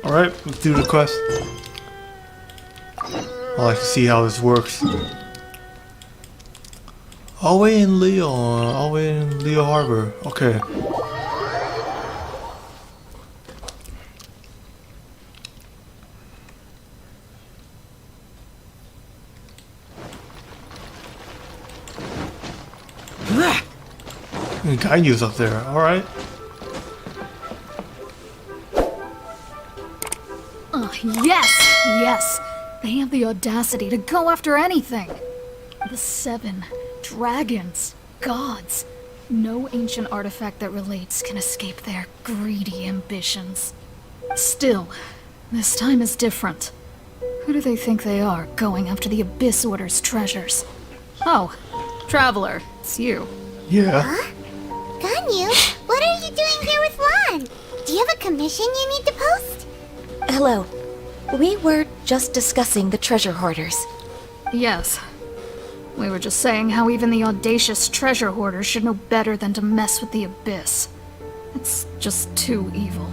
Alright, let's do the quest. I like to see how this works. All the way in Leo Harbor. Okay. Guide you up there, alright. Oh, yes! They have the audacity to go after anything. The 7 dragons, gods. No ancient artifact that relates can escape their greedy ambitions. Still, this time is different. Who do they think they are, going after the Abyss Order's treasures? Oh, Traveler, it's you. Yeah. Huh? Ganyu, what are you doing here with Lan? Do you have a commission you need to post? Hello. We were just discussing the treasure hoarders. Yes. We were just saying how even the audacious treasure hoarders should know better than to mess with the Abyss. It's just too evil.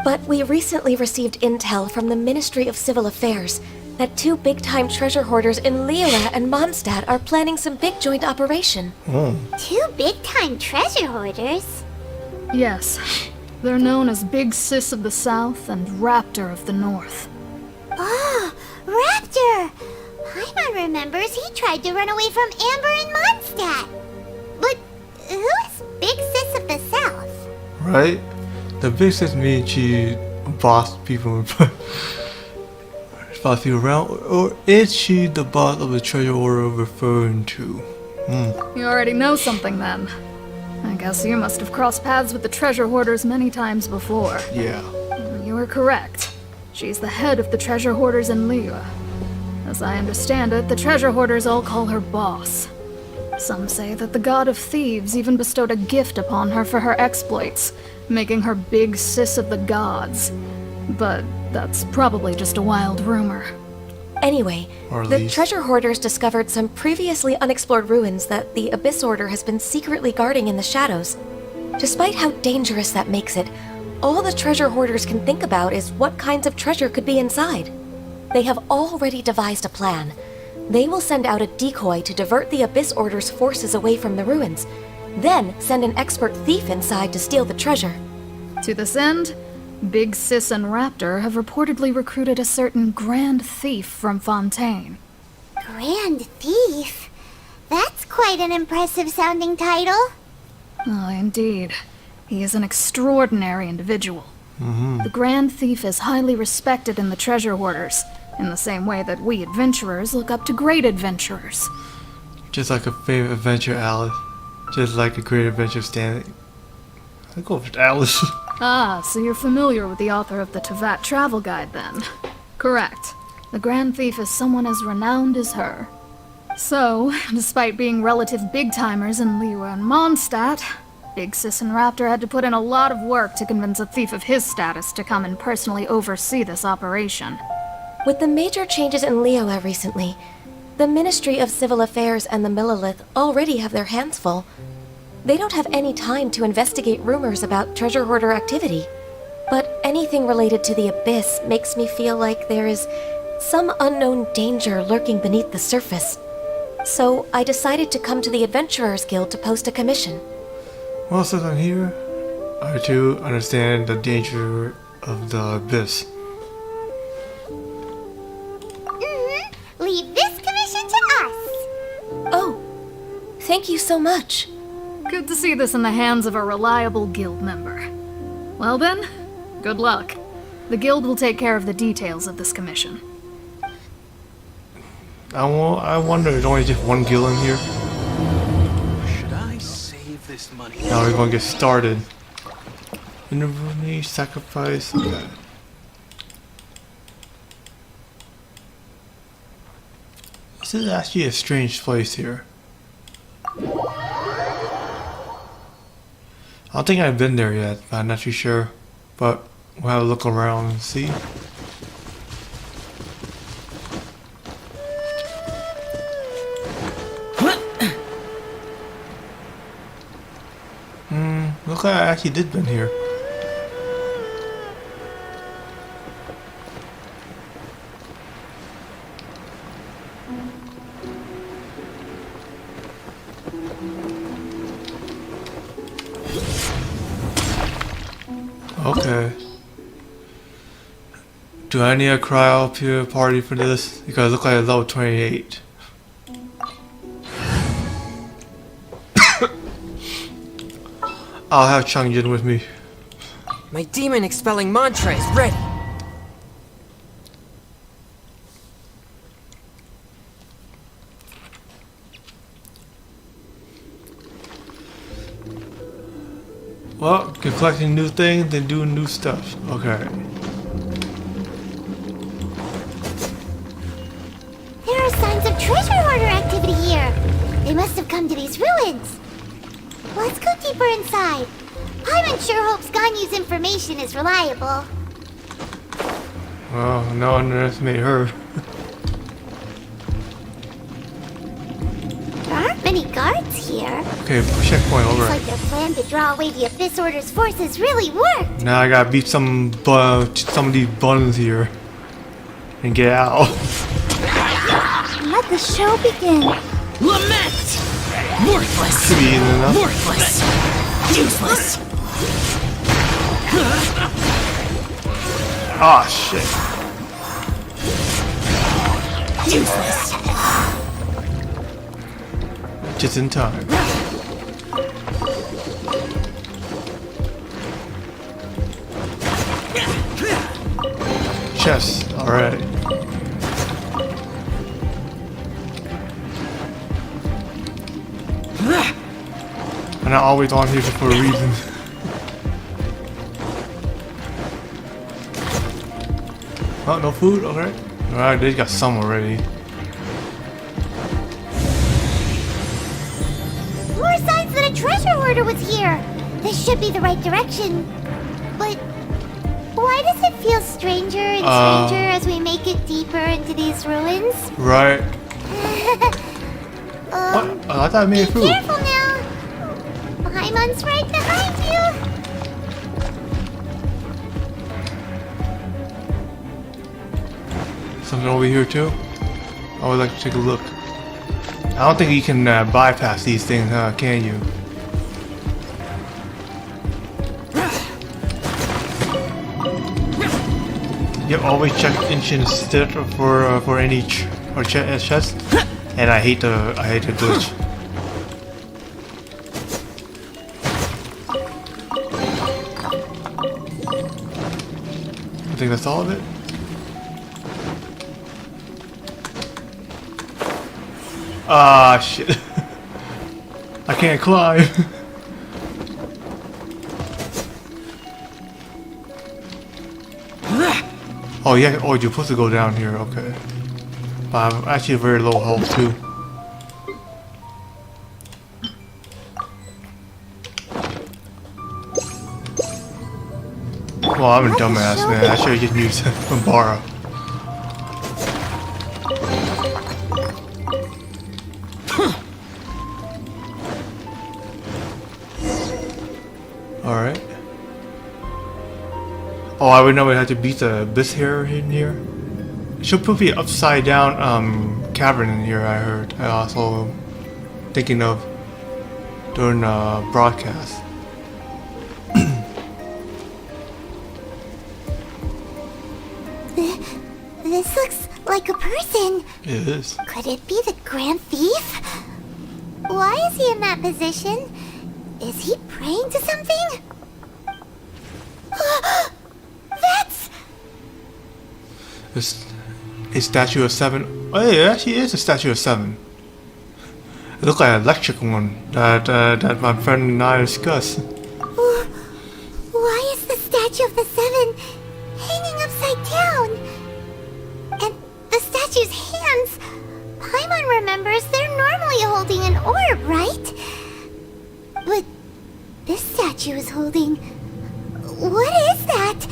But we recently received intel from the Ministry of Civil Affairs that 2 big-time treasure hoarders in Liyue and Mondstadt are planning some big joint operation. 2 big-time treasure hoarders? Yes. They're known as Big Sis of the South and Raptor of the North. Oh, Raptor! Paimon remembers he tried to run away from Amber and Mondstadt. But who is Big Sis of the South? Right? The big sis means she boss people boss people around, or is she the boss of the treasure order referring to? You already know something then. I guess you must have crossed paths with the treasure hoarders many times before. Yeah. You are correct. She's the head of the treasure hoarders in Liyue. As I understand it, the treasure hoarders all call her boss. Some say that the god of thieves even bestowed a gift upon her for her exploits, making her Big Sis of the gods. But that's probably just a wild rumor. Anyway, Or the least. treasure hoarders discovered some previously unexplored ruins that the Abyss Order has been secretly guarding in the shadows. Despite how dangerous that makes it, all the treasure hoarders can think about is what kinds of treasure could be inside. They have already devised a plan. They will send out a decoy to divert the Abyss Order's forces away from the ruins, then send an expert thief inside to steal the treasure. To this end, Big Sis and Raptor have reportedly recruited a certain Grand Thief from Fontaine. Grand Thief? That's quite an impressive sounding title. Oh, indeed. He is an extraordinary individual. The Grand Thief is highly respected in the treasure hoarders, in the same way that we adventurers look up to great adventurers. Just like a favorite adventure, Alice. Just like a great adventure Stanley. I go with Alice. Ah, so you're familiar with the author of the Tavat Travel Guide, then? Correct. The Grand Thief is someone as renowned as her. So, despite being relative big-timers in Liyue and Mondstadt, Big Sis and Raptor had to put in a lot of work to convince a thief of his status to come and personally oversee this operation. With the major changes in Liyue recently, the Ministry of Civil Affairs and the Millilith already have their hands full. They don't have any time to investigate rumors about treasure hoarder activity. But anything related to the Abyss makes me feel like there is some unknown danger lurking beneath the surface. So I decided to come to the Adventurers Guild to post a commission. Well, since I'm here, I too understand the danger of the Abyss. Leave this commission to us. Oh, thank you so much. Good to see this in the hands of a reliable guild member. Well then, good luck. The guild will take care of the details of this commission. I wonder there's only just one guild in here. Should I save this money? Now we're gonna get started. Intervene, sacrifice. Okay. This is actually a strange place here. I don't think I've been there yet, but I'm not too sure. But we'll have a look around and see. Look like I actually did been here. okay. Do I need a cryo party for this? Because it looks like a level 28. I'll have Changjin with me. My demon expelling mantra is ready. Well, keep collecting new things and doing new stuff. Okay. There are signs of treasure hoarder activity here. They must have come to these ruins. Let's go deeper inside. Paimon sure hopes Ganyu's information is reliable. Well, no underestimate her. There aren't many guards here. Okay, checkpoint over. Looks like their plan to draw away the Abyss Order's forces really worked. Now I gotta beat some of these buns here and get out. Let the show begin. Lament! Worthless! Should be easy enough. Worthless! Useless! Ah, shit. Useless! Just in time. Chest. Alright. I'm not always on here for a reason. Oh, no food? Okay. Alright, they got some already. More signs that a treasure hoarder was here. This should be the right direction. But why does it feel stranger and stranger as we make it deeper into these ruins? Right. What? Oh, I thought I made Be food. careful now. Paimon's right behind you. Something over here too? I would like to take a look. I don't think you can bypass these things, can you? Yep, always check ancient stat for any chest. And I hate the glitch. I think that's all of it. Ah, shit. I can't climb. Oh, yeah. Oh, you're supposed to go down here. Okay. But I'm actually very low health, too. Well, I'm a dumbass, man. I should have just used Barbara. Alright. Oh, I would know we had to beat the Abyss Herald in here. She'll put the upside down cavern in here, I heard. I also thinking of during the broadcast. This looks like a person. It is. Could it be the Grand Thief? Why is he in that position? Is he praying to something? That's... It's a statue of 7. Oh, yeah, it actually is a statue of 7. It looks like an electric one that my friend and I discussed. Why is the statue of the 7 hanging upside down? And the statue's hands... Paimon remembers they're normally holding an orb, right? But this statue is holding... What is that?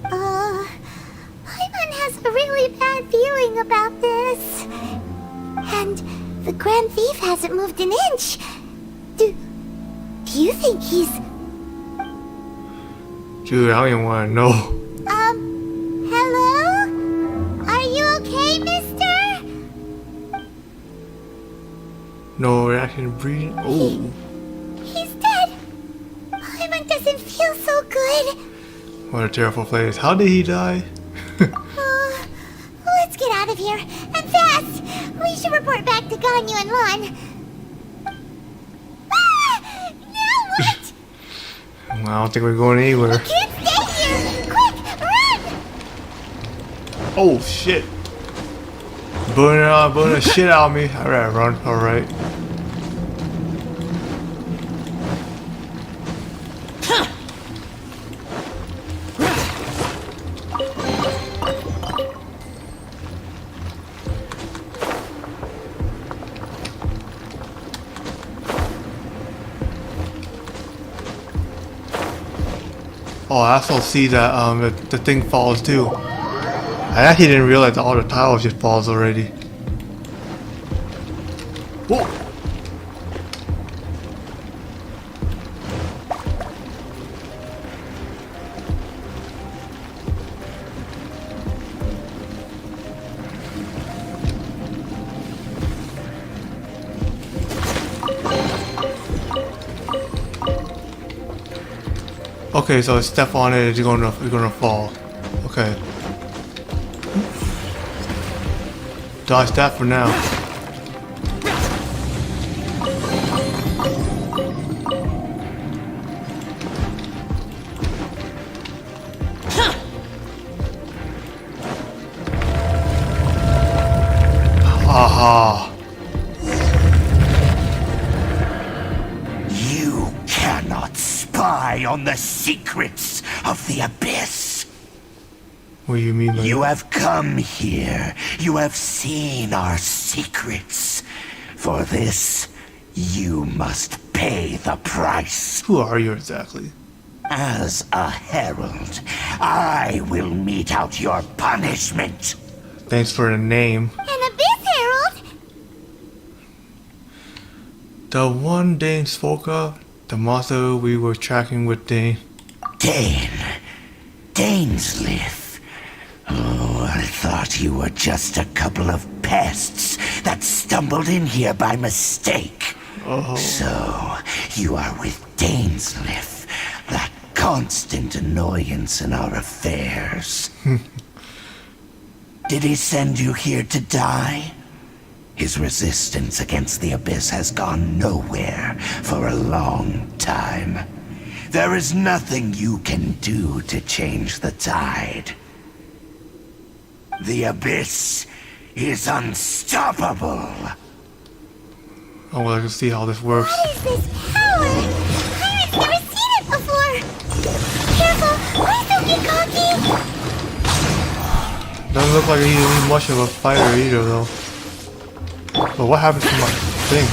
Paimon has a really bad feeling about this. And the Grand Thief hasn't moved an inch. Do you think he's... Dude, I don't even want to know. Hello? Are you okay, mister? No reaction breathing. Oh. He's dead. Paimon doesn't feel so good. What a terrible place. How did he die? Let's get out of here, and fast! We should report back to Ganyu and Lon. Ah! Now what? I don't think we're going anywhere. Can't stay here! Quick, run! Oh shit! Burning the shit out of me. Alright, run. Alright. Oh, I also see that the thing falls too. I actually didn't realize all the tiles just falls already. Whoa! Okay, so step on it, you're gonna fall. Okay. Dodge that for now. Aha. You cannot spy on the secrets of the Abyss. What do you mean by You that? have come here. You have seen our secrets. For this, you must pay the price. Who are you exactly? As a herald, I will mete out your punishment. Thanks for the name. An Abyss Herald? The one Dane spoke of, the monster we were tracking with Dane. Daneslith. Oh, I thought you were just a couple of pests that stumbled in here by mistake. Oh. So, you are with Daneslith, that constant annoyance in our affairs. Did he send you here to die? His resistance against the Abyss has gone nowhere for a long time. There is nothing you can do to change the tide. The Abyss is unstoppable. Oh, well, I can see how this works. What is this power? Pirates never seen it before! Careful! Please don't get cocky! Doesn't look like he's much of a fighter either, though. But what happened to my thing?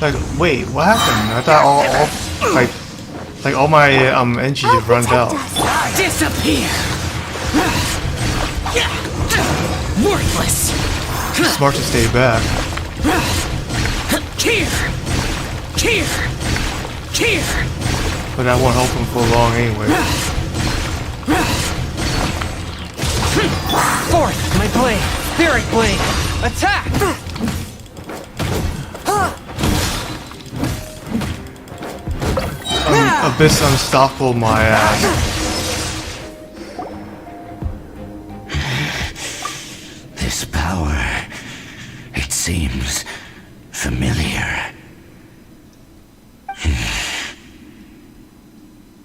Like, wait, what happened? I thought all my energy just runs out. Disappear! Worthless! Smart to stay back. Here! But that won't help him for long anyway. Forth, my blade! Spirit blade! Attack! Abyss unstoppable my ass. This power, it seems familiar.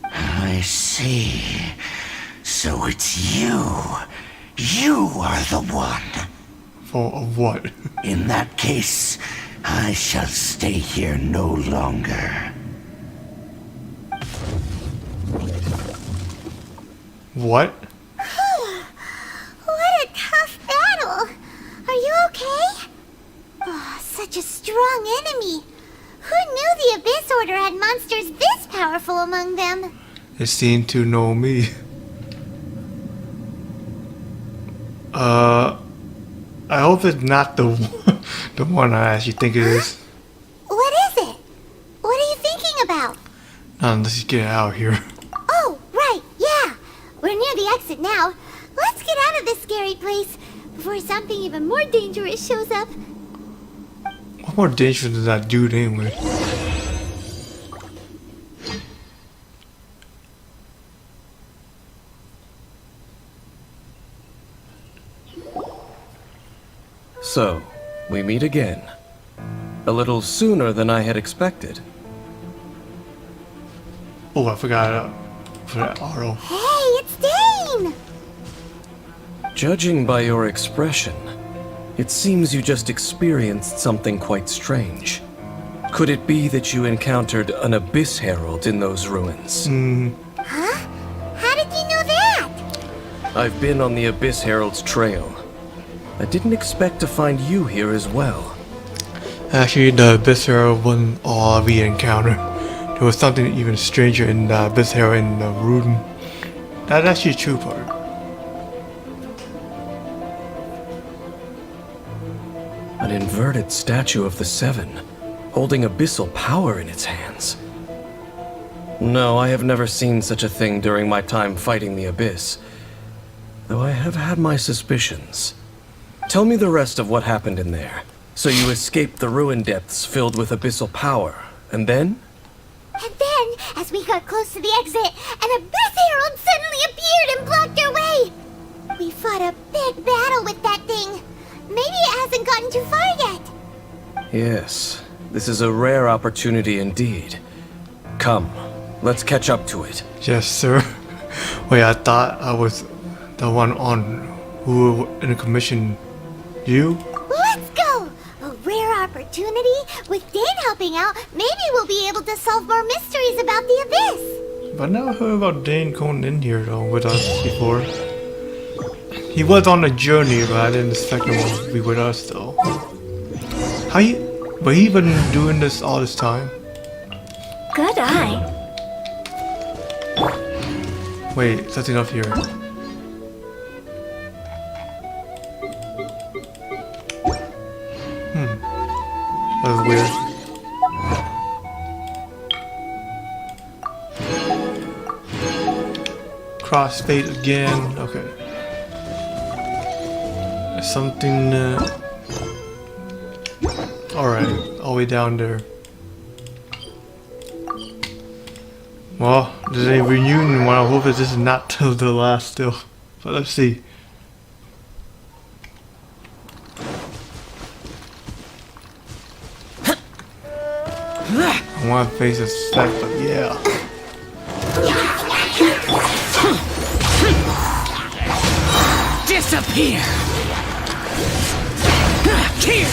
I see. So it's you. You are the one. For what? In that case, I shall stay here no longer. What? What a tough battle! Are you okay? Oh, such a strong enemy! Who knew the Abyss Order had monsters this powerful among them? It seemed to know me. I hope it's not the the one I actually think it is. What is it? What are you thinking about? Let's just get out of here. Oh, right, yeah! We're near the exit now. Let's get out of this scary place before something even more dangerous shows up. What more dangerous than that dude anyway? So, we meet again. A little sooner than I had expected. Oh, I forgot for that auto. Hey, it's Dane! Judging by your expression, it seems you just experienced something quite strange. Could it be that you encountered an Abyss Herald in those ruins? Huh? How did you know that? I've been on the Abyss Herald's trail. I didn't expect to find you here as well. Actually, the Abyss Herald wasn't all we encountered. There was something even stranger in the Abyss Herald in the Ruden. That's actually a true part. An inverted statue of the Seven, holding abyssal power in its hands. No, I have never seen such a thing during my time fighting the Abyss, though I have had my suspicions. Tell me the rest of what happened in there. So you escaped the ruin depths filled with abyssal power, and then? And then, as we got close to the exit, an Abyss Herald suddenly appeared and blocked our way! We fought a big battle with that thing. Maybe it hasn't gotten too far yet. Yes, this is a rare opportunity indeed. Come, let's catch up to it. Yes, sir. Wait, I thought I was the one on who in a commission. You? Let's go! A rare opportunity. With Dane helping out, maybe we'll be able to solve more mysteries about the Abyss. But I never heard about Dane going in here though with us before. He was on a journey, but I didn't expect him to be with us though. How you? But he been doing this all this time. Good eye. Wait, something up here. That was weird. Crossfade again. Okay. Something. Alright, all the way down there. Well, there's a reunion one. I hope this is not till the last still. But let's see. I want to face a set, but yeah. Disappear! Here!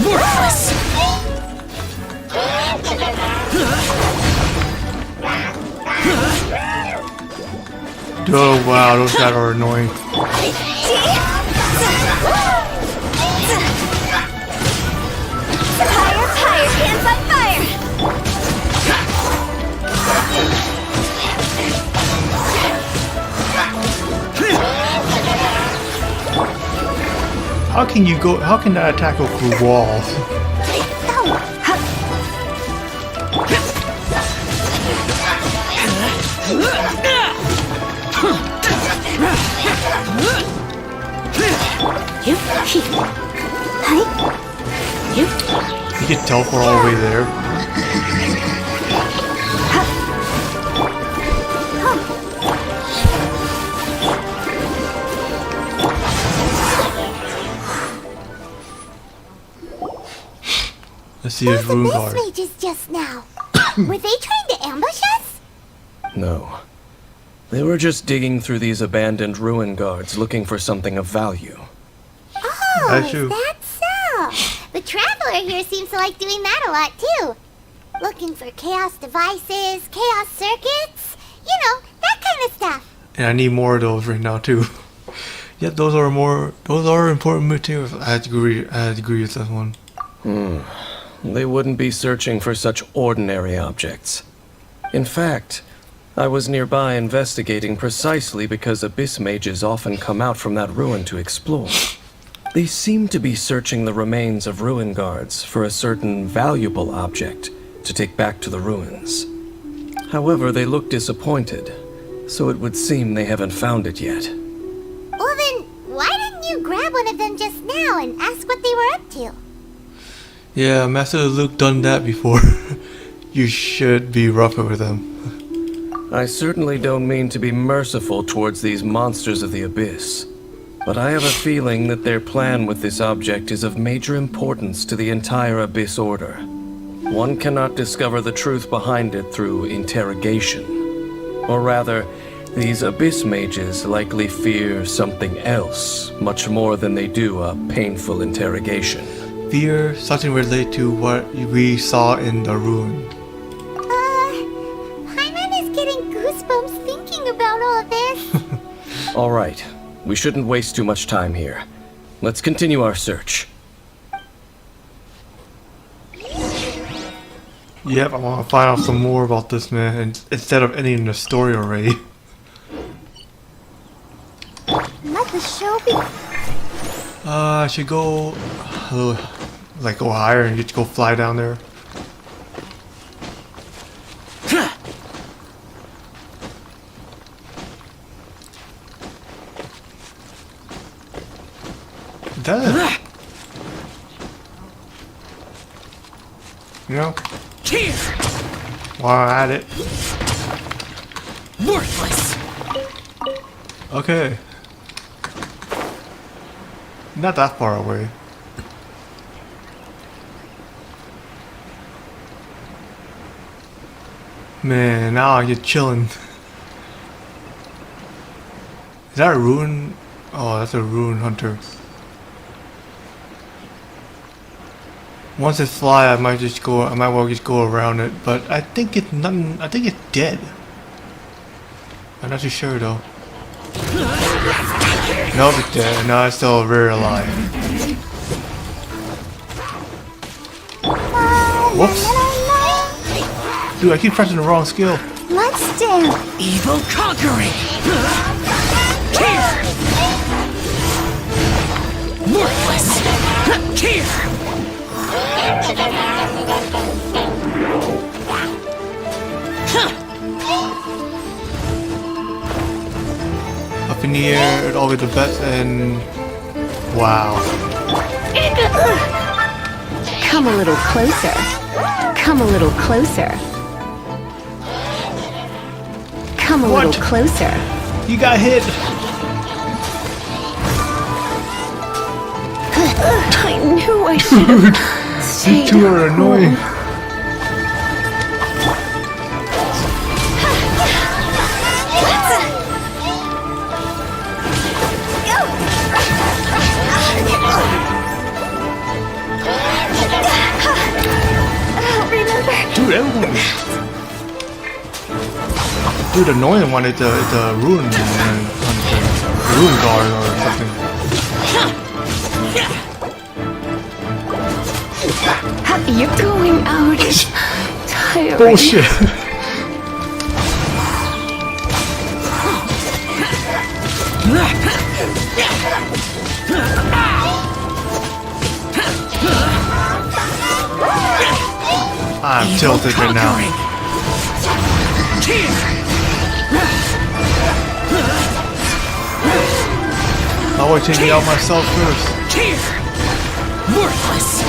Worthless! Oh wow, those guys are annoying. Fire, hands on fire! How can you go? How can that attack go through walls? You can teleport all the way there. Let's see his Those rune Abyss card. mages just now. Were they trying to ambush us? No. They were just digging through these abandoned ruin guards looking for something of value. Oh, That's true. that's so. The Traveler here seems to like doing that a lot too. Looking for chaos devices, chaos circuits, you know, that kind of stuff. And I need more of those right now too. Yet those are important materials. I had to agree with that one. They wouldn't be searching for such ordinary objects. In fact, I was nearby investigating precisely because Abyss mages often come out from that ruin to explore. They seem to be searching the remains of ruin guards for a certain valuable object to take back to the ruins. However, they look disappointed, so it would seem they haven't found it yet. Well then, why didn't you grab one of them just now and ask what they were up to? Yeah, Master Luke done that before. You should be rougher with them. I certainly don't mean to be merciful towards these monsters of the Abyss, but I have a feeling that their plan with this object is of major importance to the entire Abyss Order. One cannot discover the truth behind it through interrogation. Or rather, these Abyss mages likely fear something else, much more than they do a painful interrogation. Fear, something related to what we saw in the ruin. Paimon is getting goosebumps thinking about all this. All right, we shouldn't waste too much time here. Let's continue our search. Yep, I want to find out some more about this man, and instead of ending the story already. Let the show be. I should go, like go higher and get to go fly down there. That, you know, Here! while I'm at it. Worthless! Okay. Not that far away. Man, now you're chilling. Is that a ruin? Oh, that's a ruin hunter. Once it's fly, I might well just go around it, but I think it's nothing. I think it's dead. I'm not too sure though. Nope, it's dead. No, it's still very alive. Whoops. Dude, I keep pressing the wrong skill. Let's dance. Evil conquering! Here! Worthless! Here! Up in the air, it's always the best, and wow. Come a little closer. Come a little closer. Come a little closer. You got hit. I knew I should have stayed You two are annoying. home. Dude, everyone. Dude, annoying one is the ruin ruin guard or something. You're going out. Tiring. Bullshit. I'm tilted right now. I want to take me out myself first. Worthless!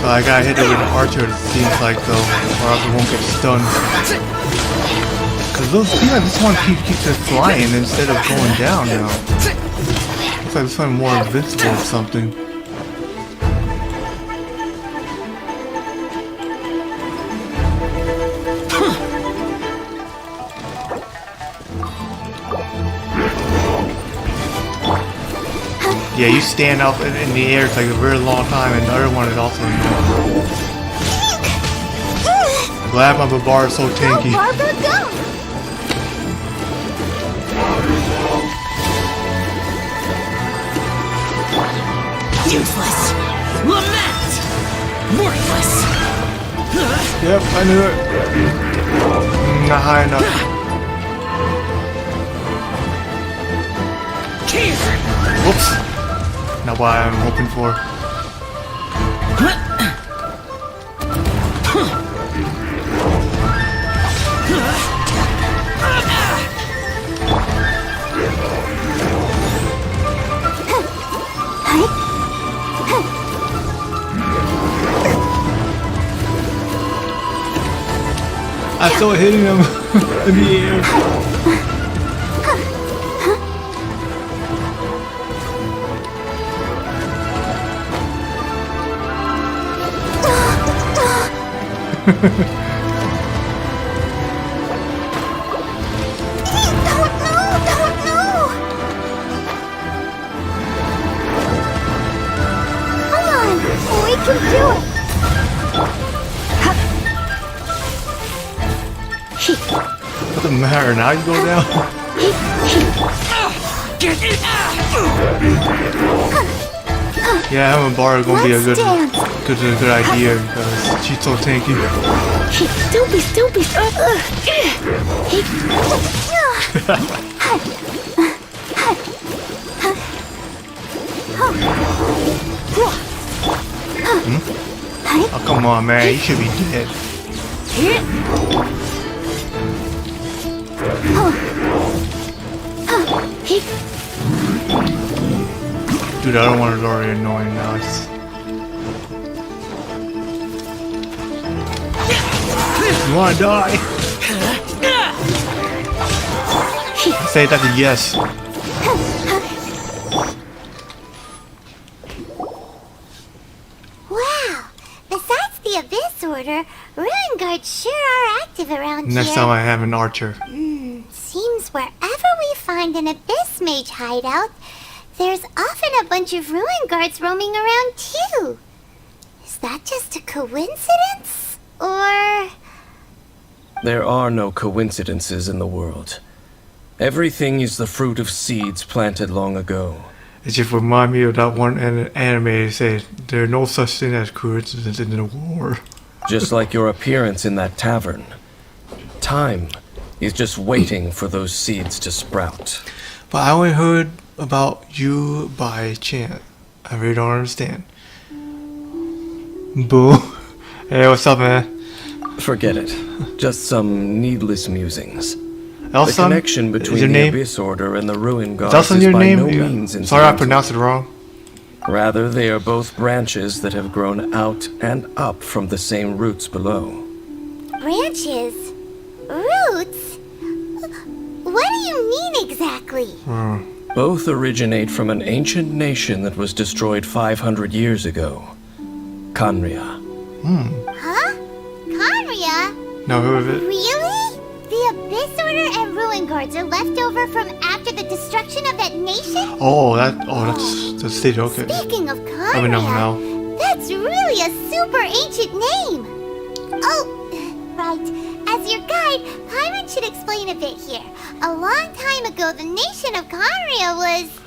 I gotta hit it with an archer, it seems like, though, or else it won't get stunned. Cause those seem like this one keeps it flying instead of going down now. Looks like this one more invincible or something. Yeah, you stand up in the air for like a very long time, and the other one is also annoying. Glad my Babar is so tanky. Go, Barbara, go! Useless! Lament! Worthless! Yep, I knew it. Not high enough. Whoops. Not what I'm hoping for. I saw it hitting him in the air. Come on, we can do it. Doesn't matter, now you go down. Yeah, having Bar is gonna be a good idea because she's so tanky. Don't be. Oh, come on, man, you should be dead. Dude, I don't want to already annoying now. You wanna die? Say that's a yes. Wow! Besides the Abyss Order, Ruin Guards sure are active around here. Next time I have an archer. Seems wherever we find an Abyss Mage hideout, there's often a bunch of Ruin Guards roaming around too. Is that just a coincidence? Or... There are no coincidences in the world. Everything is the fruit of seeds planted long ago. It just reminds me of that one anime that said there are no such thing as coincidence in the war. Just like your appearance in that tavern. Time is just waiting for those seeds to sprout. But I only heard about you by chance. I really don't understand. Boo. Hey, what's up, man? Forget it. Just some needless musings. The Elson? connection Is between your the name? Abyss Order and the Ruin Guards Elson is your by name? no means Sorry I incidental. pronounced it wrong. Rather, they are both branches that have grown out and up from the same roots below. branches? Roots? What do you mean exactly? Both originate from an ancient nation that was destroyed 500 years ago. Khaenri'ah. Huh? Khaenri'ah? No, who is it? Really? The Abyss Order and Ruin Guards are left over from after the destruction of that nation? That's the stage, okay. Speaking of I mean, no, Khaenri'ah, that's really a super ancient name. Oh, right. As your guide, Tyrant should explain a bit here. A long time ago, the nation of Khaenri'ah was...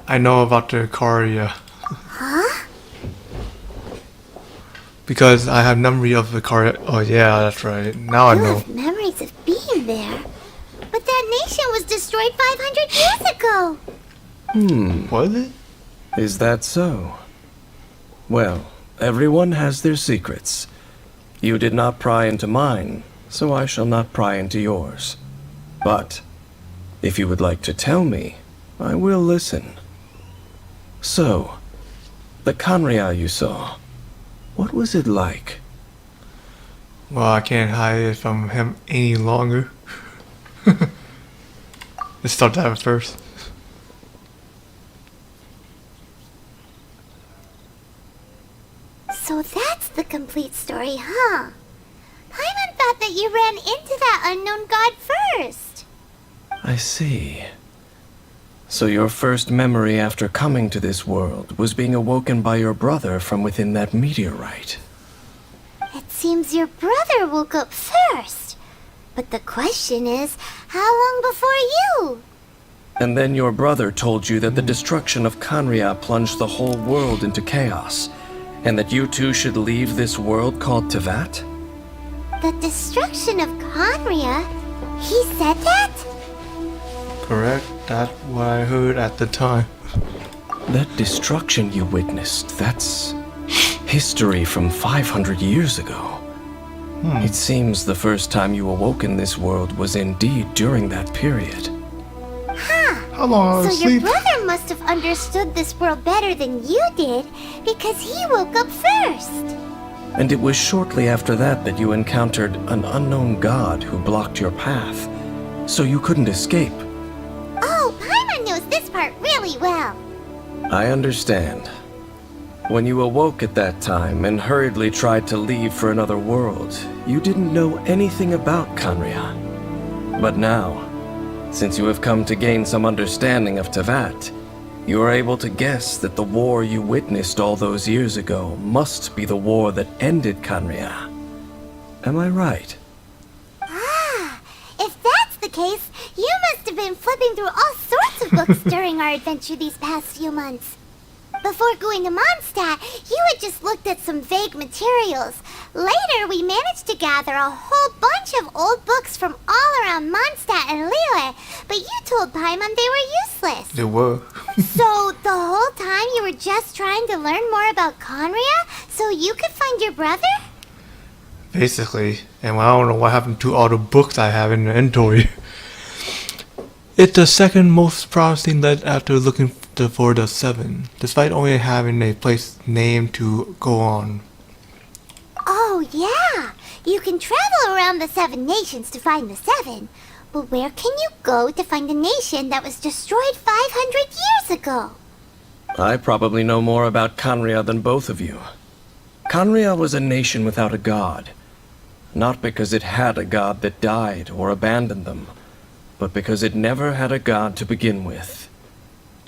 I know about the Karia. Huh? Because I have memory of the Karia. Oh yeah, that's right. Now I You know. have memories of being there. But that nation was destroyed 500 years ago. Was it? Is that so? Well, everyone has their secrets. You did not pry into mine, so I shall not pry into yours. But, if you would like to tell me, I will listen. So, the Khaenri'ah you saw, what was it like? Well, I can't hide it from him any longer. Let's start that first. So that's the complete story, huh? Paimon thought that you ran into that unknown god first. I see. So your first memory after coming to this world was being awoken by your brother from within that meteorite. It seems your brother woke up first. But the question is, how long before you? And then your brother told you that the destruction of Khaenri'ah plunged the whole world into chaos, and that you two should leave this world called Tevat? The destruction of Khaenri'ah? He said that? Correct. That's what I heard at the time. That destruction you witnessed, that's history from 500 years ago. It seems the first time you awoke in this world was indeed during that period. How long I So was your asleep? brother must have understood this world better than you did, because he woke up first. And it was shortly after that that you encountered an unknown god who blocked your path, so you couldn't escape. Oh, Paimon knows this part really well. I understand. When you awoke at that time and hurriedly tried to leave for another world, you didn't know anything about Khaenri'ah. But now, since you have come to gain some understanding of Teyvat, you are able to guess that the war you witnessed all those years ago must be the war that ended Khaenri'ah. Am I right? Ah, if that's the case, you must have been flipping through all sorts of books during our adventure these past few months. Before going to Mondstadt, you had just looked at some vague materials. Later, we managed to gather a whole bunch of old books from all around Mondstadt and Liyue, but you told Paimon they were useless. They were. So, the whole time you were just trying to learn more about Khaenri'ah so you could find your brother? Basically. And I don't know what happened to all the books I have in the inventory. It's the second most promising lead after looking for the 7, despite only having a place name to go on. Oh, yeah! You can travel around the 7 nations to find the 7. But where can you go to find a nation that was destroyed 500 years ago? I probably know more about Khaenri'ah than both of you. Khaenri'ah was a nation without a god. Not because it had a god that died or abandoned them, but because it never had a god to begin with.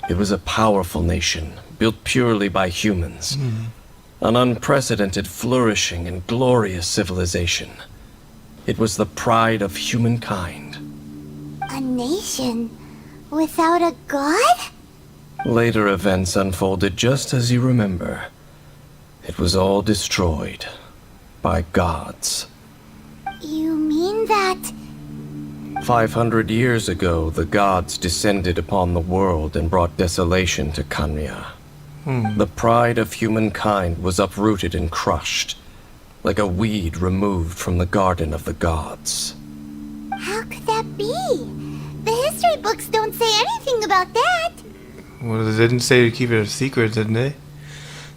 It was a powerful nation, built purely by humans. An unprecedented, flourishing, and glorious civilization. It was the pride of humankind. A nation without a god? Later events unfolded just as you remember. It was all destroyed by gods. You mean that... 500 years ago, the gods descended upon the world and brought desolation to Khaenri'ah. The pride of humankind was uprooted and crushed, like a weed removed from the garden of the gods. How could that be? The history books don't say anything about that. Well, they didn't say to keep it a secret, didn't they?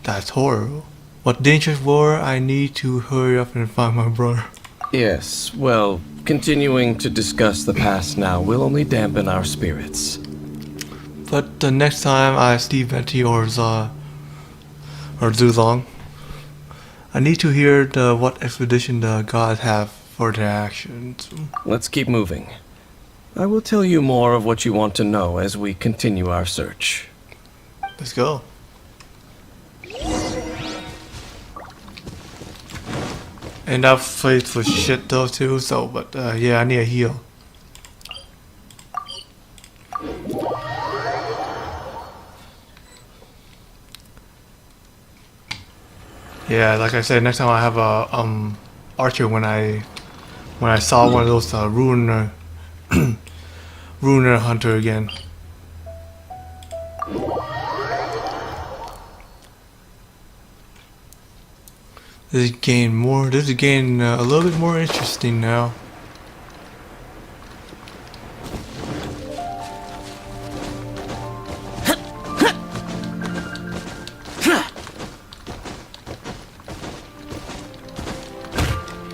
That's horrible. What dangerous war! I need to hurry up and find my brother. Yes, well, continuing to discuss the past now will only dampen our spirits. But the next time I see Venti or Zulong, I need to hear what expedition the gods have for their actions. Let's keep moving. I will tell you more of what you want to know as we continue our search. Let's go. And that place was shit though too, so, but yeah, I need a heal. Yeah, like I said, next time I have a archer when I saw one of those ruiner hunter again. This is getting a little bit more interesting now.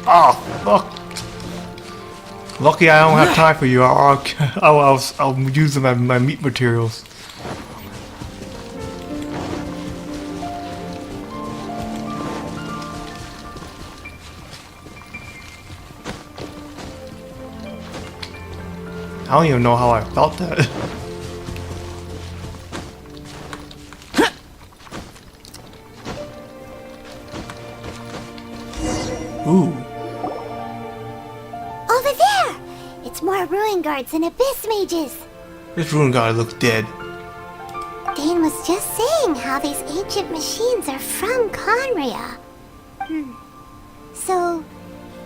Oh, fuck. Lucky I don't have time for you. I'll use them as my meat materials. I don't even know how I felt that. Ooh. Over there! It's more ruin guards and abyss mages. This ruin guard looks dead. Dane was just saying how these ancient machines are from Khaenri'ah. So,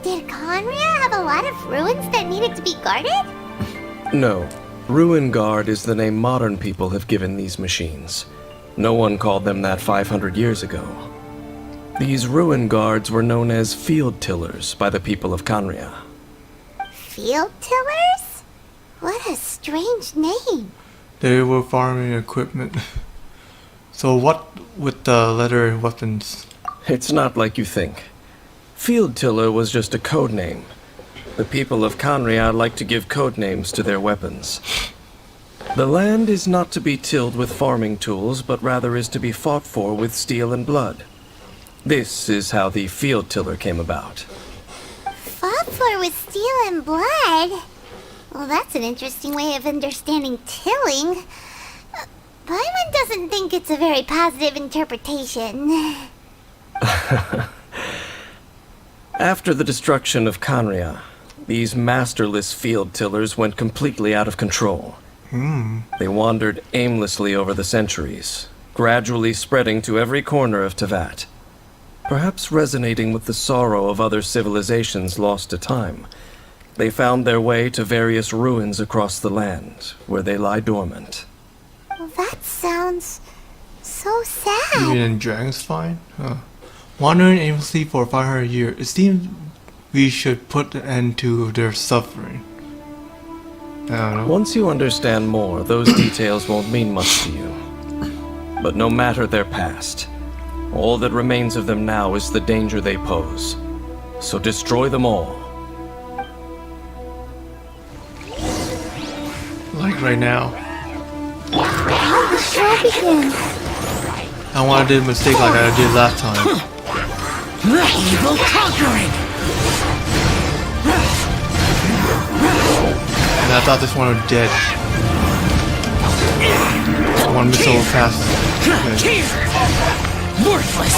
did Khaenri'ah have a lot of ruins that needed to be guarded? No. Ruin Guard is the name modern people have given these machines. No one called them that 500 years ago. These Ruin Guards were known as Field Tillers by the people of Khaenri'ah. Field tillers? What a strange name. They were farming equipment. So what with the leather weapons? It's not like you think. Field Tiller was just a code name. The people of Canria like to give code names to their weapons. The land is not to be tilled with farming tools, but rather is to be fought for with steel and blood. This is how the Field Tiller came about. Fought for with steel and blood? Well, that's an interesting way of understanding tilling. Paimon doesn't think it's a very positive interpretation. After the destruction of Canria, these masterless field tillers went completely out of control. They wandered aimlessly over the centuries, gradually spreading to every corner of Teyvat. Perhaps resonating with the sorrow of other civilizations lost to time, they found their way to various ruins across the land, where they lie dormant. Well, that sounds so sad. Even in Dragonspine? Huh. Wandering aimlessly for 500 years, it seems we should put an end to their suffering. I don't know. Once you understand more, those details won't mean much to you. But no matter their past, all that remains of them now is the danger they pose. So destroy them all. Like right now. How the show begins. I don't want to do a mistake like I did last time. Evil conquering! And I thought this one was dead. One missile past. Okay. Worthless!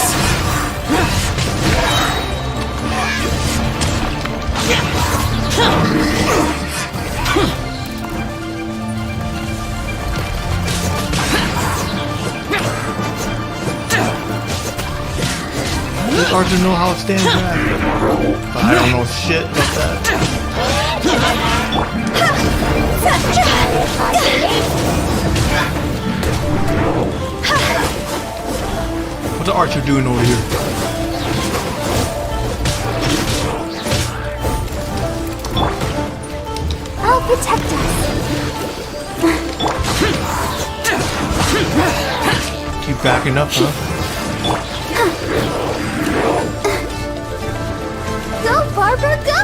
It's hard to know how it stands back. But I don't know shit about that. What's the archer doing over here? I'll protect us. Keep backing up, huh? Go, Barbara, go!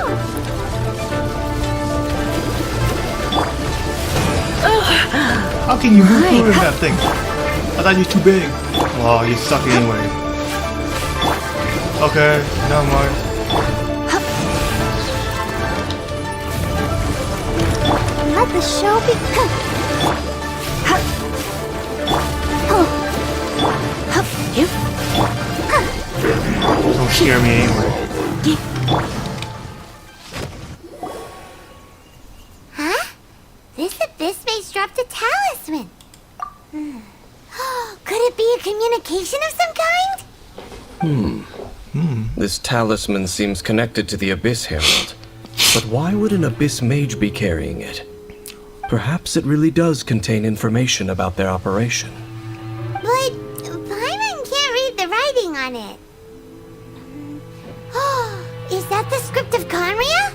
How can you move through that thing? I thought you were too big. Oh, you suck anyway. Okay, never mind. Let the show begin. Don't scare me anyway. Huh? This abyss base dropped a talisman. Could it be a communication of some kind? This talisman seems connected to the Abyss Herald. But why would an Abyss mage be carrying it? Perhaps it really does contain information about their operation. But Paimon can't read the writing on it. Is that the script of Canria?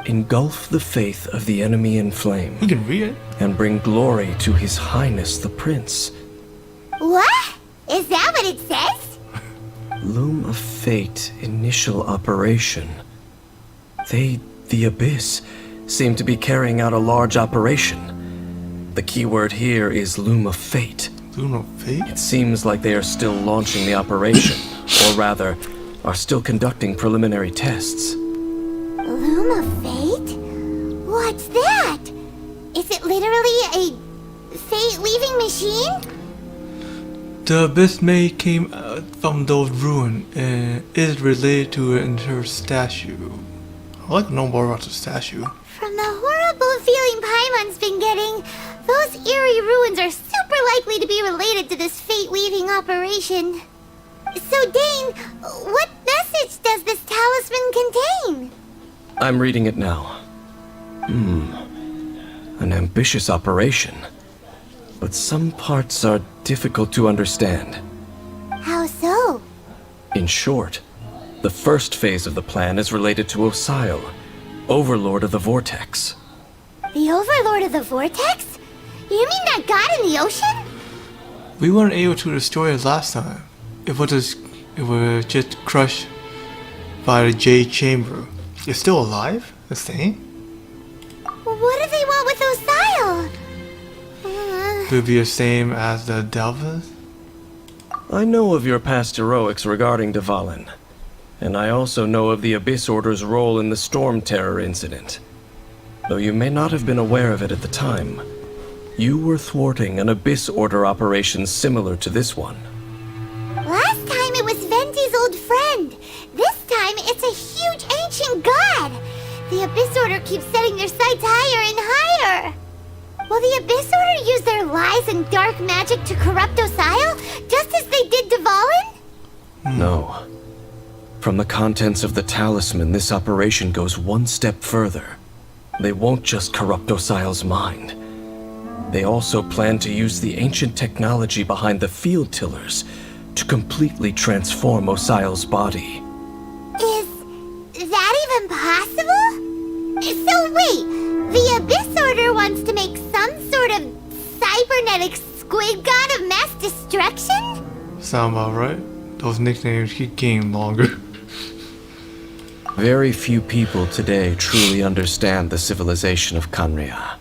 Engulf the faith of the enemy in flame, You can read it. and bring glory to His Highness the Prince. What? Is that what it says? Loom of Fate, initial operation. They, the Abyss, seem to be carrying out a large operation. The keyword here is Loom of Fate. Loom of Fate? It seems like they are still launching the operation, or rather, are still conducting preliminary tests. Loom of Fate? What's that? Is it literally a fate-weaving machine? The Abyss Maid came from those ruins and is related to her statue. I'd like to know more about the statue. From the horrible feeling Paimon's been getting, those eerie ruins are super likely to be related to this fate-weaving operation. So, Dane, what message does this talisman contain? I'm reading it now. An ambitious operation. But some parts are difficult to understand. How so? In short, the first phase of the plan is related to Osile, Overlord of the Vortex. The Overlord of the Vortex? You mean that god in the ocean? We weren't able to destroy it last time. It would just crush by the Jade Chamber. It's still alive? The same? What do they want with Osile? Could it be the same as the Delvas? I know of your past heroics regarding Dvalin, and I also know of the Abyss Order's role in the Storm Terror incident. Though you may not have been aware of it at the time, you were thwarting an Abyss Order operation similar to this one. Last time it was Venti's old friend. This time it's a huge ancient god. The Abyss Order keeps setting their sights higher and higher. Will the Abyss Order use their lies and dark magic to corrupt Osile, just as they did Dvalin? No. From the contents of the talisman, this operation goes one step further. They won't just corrupt Osile's mind. They also plan to use the ancient technology behind the field tillers to completely transform Osile's body. Is that even possible? So wait, the Abyss Order wants to make some sort of cybernetic squid god of mass destruction? Sound about right? Those nicknames keep getting longer. Very few people today truly understand the civilization of Khaenri'ah.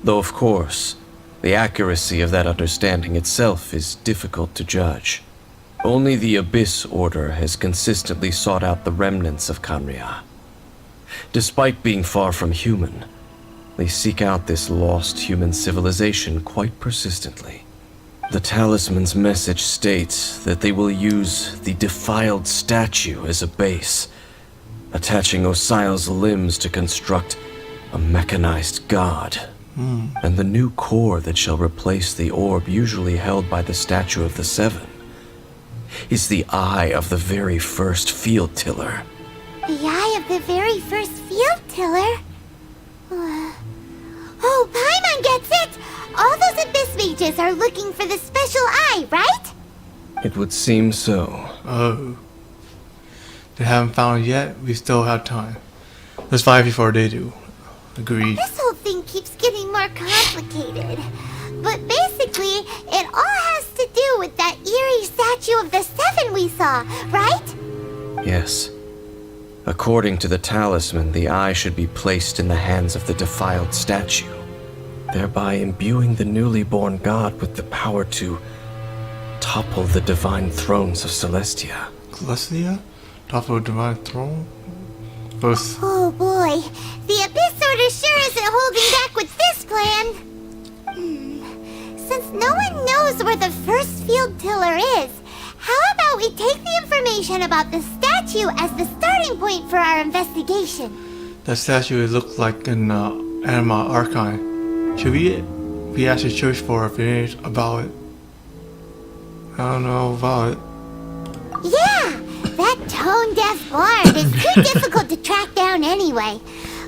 Though of course, the accuracy of that understanding itself is difficult to judge. Only the Abyss Order has consistently sought out the remnants of Khaenri'ah. Despite being far from human, they seek out this lost human civilization quite persistently. The talisman's message states that they will use the defiled statue as a base, attaching Osile's limbs to construct a mechanized god. And the new core that shall replace the orb usually held by the Statue of the Seven is the eye of the very first field tiller. The eye of the very first field tiller? Oh, Paimon gets it! All those Abyss mages are looking for the special eye, right? It would seem so. Oh. They haven't found it yet? We still have time. Let's find it before they do. Agreed. This whole thing keeps getting more complicated. But basically, it all has to do with that eerie statue of the Seven we saw, right? Yes. According to the talisman, the eye should be placed in the hands of the defiled statue, thereby imbuing the newly born god with the power to topple the divine thrones of Celestia. Celestia? Top of a divine throne? Both. Oh boy, the Abyss Order sure isn't holding back with this plan. Since no one knows where the first field tiller is, how about we take the information about the statue as the starting point for our investigation? That statue looks like an Anima Archon. Should we ask the church for opinions about it? I don't know about it. Yeah, that tone-deaf bard is too difficult to track down anyway.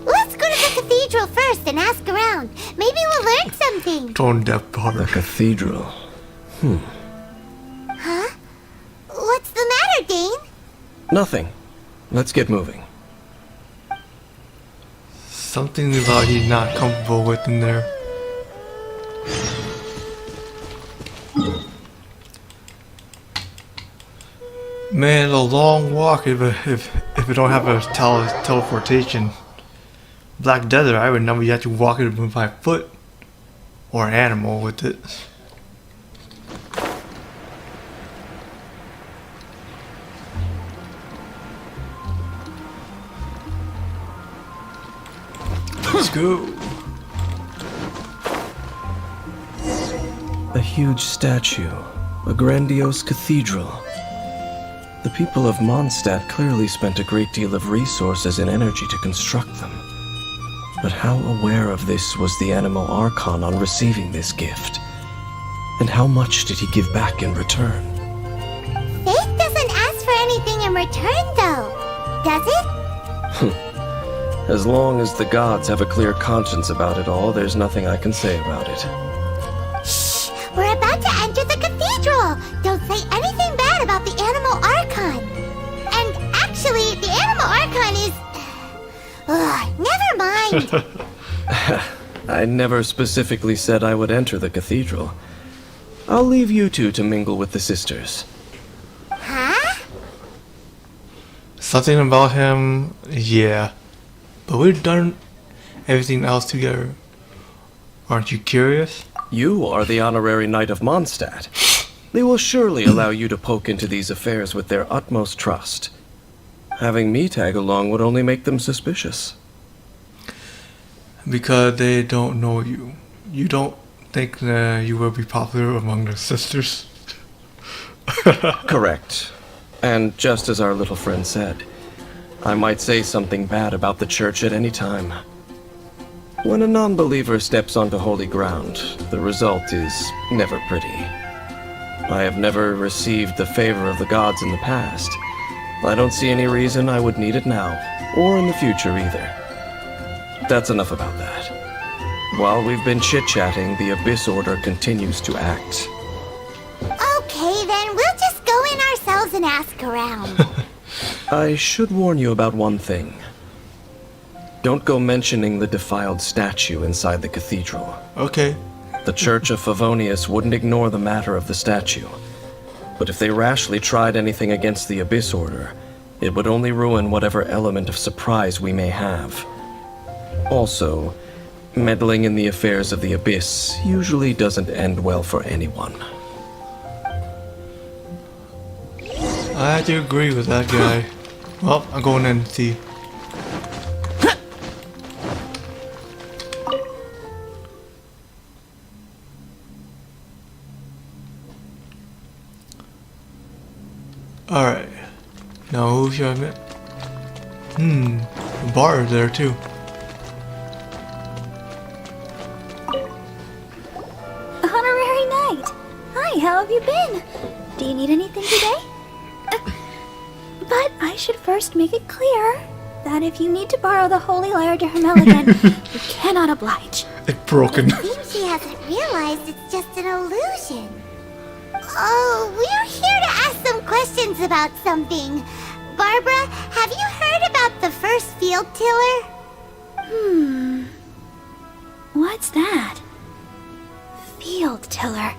Let's go to the cathedral first and ask around. Maybe we'll learn something. Tone deaf The part. cathedral. Huh? What's the matter, Dane? Nothing. Let's get moving. Something about he's not comfortable with in there. Man, a long walk if we don't have a teleportation. Black Desert, I would know you have to walk it by foot. Or an animal with it. Let's go. A huge statue, a grandiose cathedral. The people of Mondstadt clearly spent a great deal of resources and energy to construct them. But how aware of this was the Animal Archon on receiving this gift? And how much did he give back in return? Faith doesn't ask for anything in return, though, does it? As long as the gods have a clear conscience about it all, there's nothing I can say about it. Shh! We're about to enter the cathedral! Don't say anything bad about the Animal Archon! And actually, the Animal Archon is... never mind! I never specifically said I would enter the cathedral. I'll leave you two to mingle with the sisters. Huh? Something about him, yeah. But we've done everything else together. Aren't you curious? You are the honorary knight of Mondstadt. They will surely allow you to poke into these affairs with their utmost trust. Having me tag along would only make them suspicious. Because they don't know you. You don't think you will be popular among the sisters? Correct. And just as our little friend said, I might say something bad about the church at any time. When a non-believer steps onto holy ground, the result is never pretty. I have never received the favor of the gods in the past. I don't see any reason I would need it now, or in the future either. That's enough about that. While we've been chit-chatting, the Abyss Order continues to act. Okay, then we'll just go in ourselves and ask around. I should warn you about one thing. Don't go mentioning the defiled statue inside the cathedral. Okay. The Church of Favonius wouldn't ignore the matter of the statue. But if they rashly tried anything against the Abyss Order, it would only ruin whatever element of surprise we may have. Also, meddling in the affairs of the Abyss usually doesn't end well for anyone. I have to agree with that guy. Well, I'm going in to see. Alright. Now who should I meet? The bar is there too. Honorary Knight! Hi, how have you been? Do you need anything today? But I should first make it clear that if you need to borrow the Holy Lyre to Hermel again, we cannot oblige. It's broken. It seems she hasn't realized it's just an illusion. Oh, we're here to ask some questions about something. Barbara, have you heard about the first field tiller? What's that? Field tiller.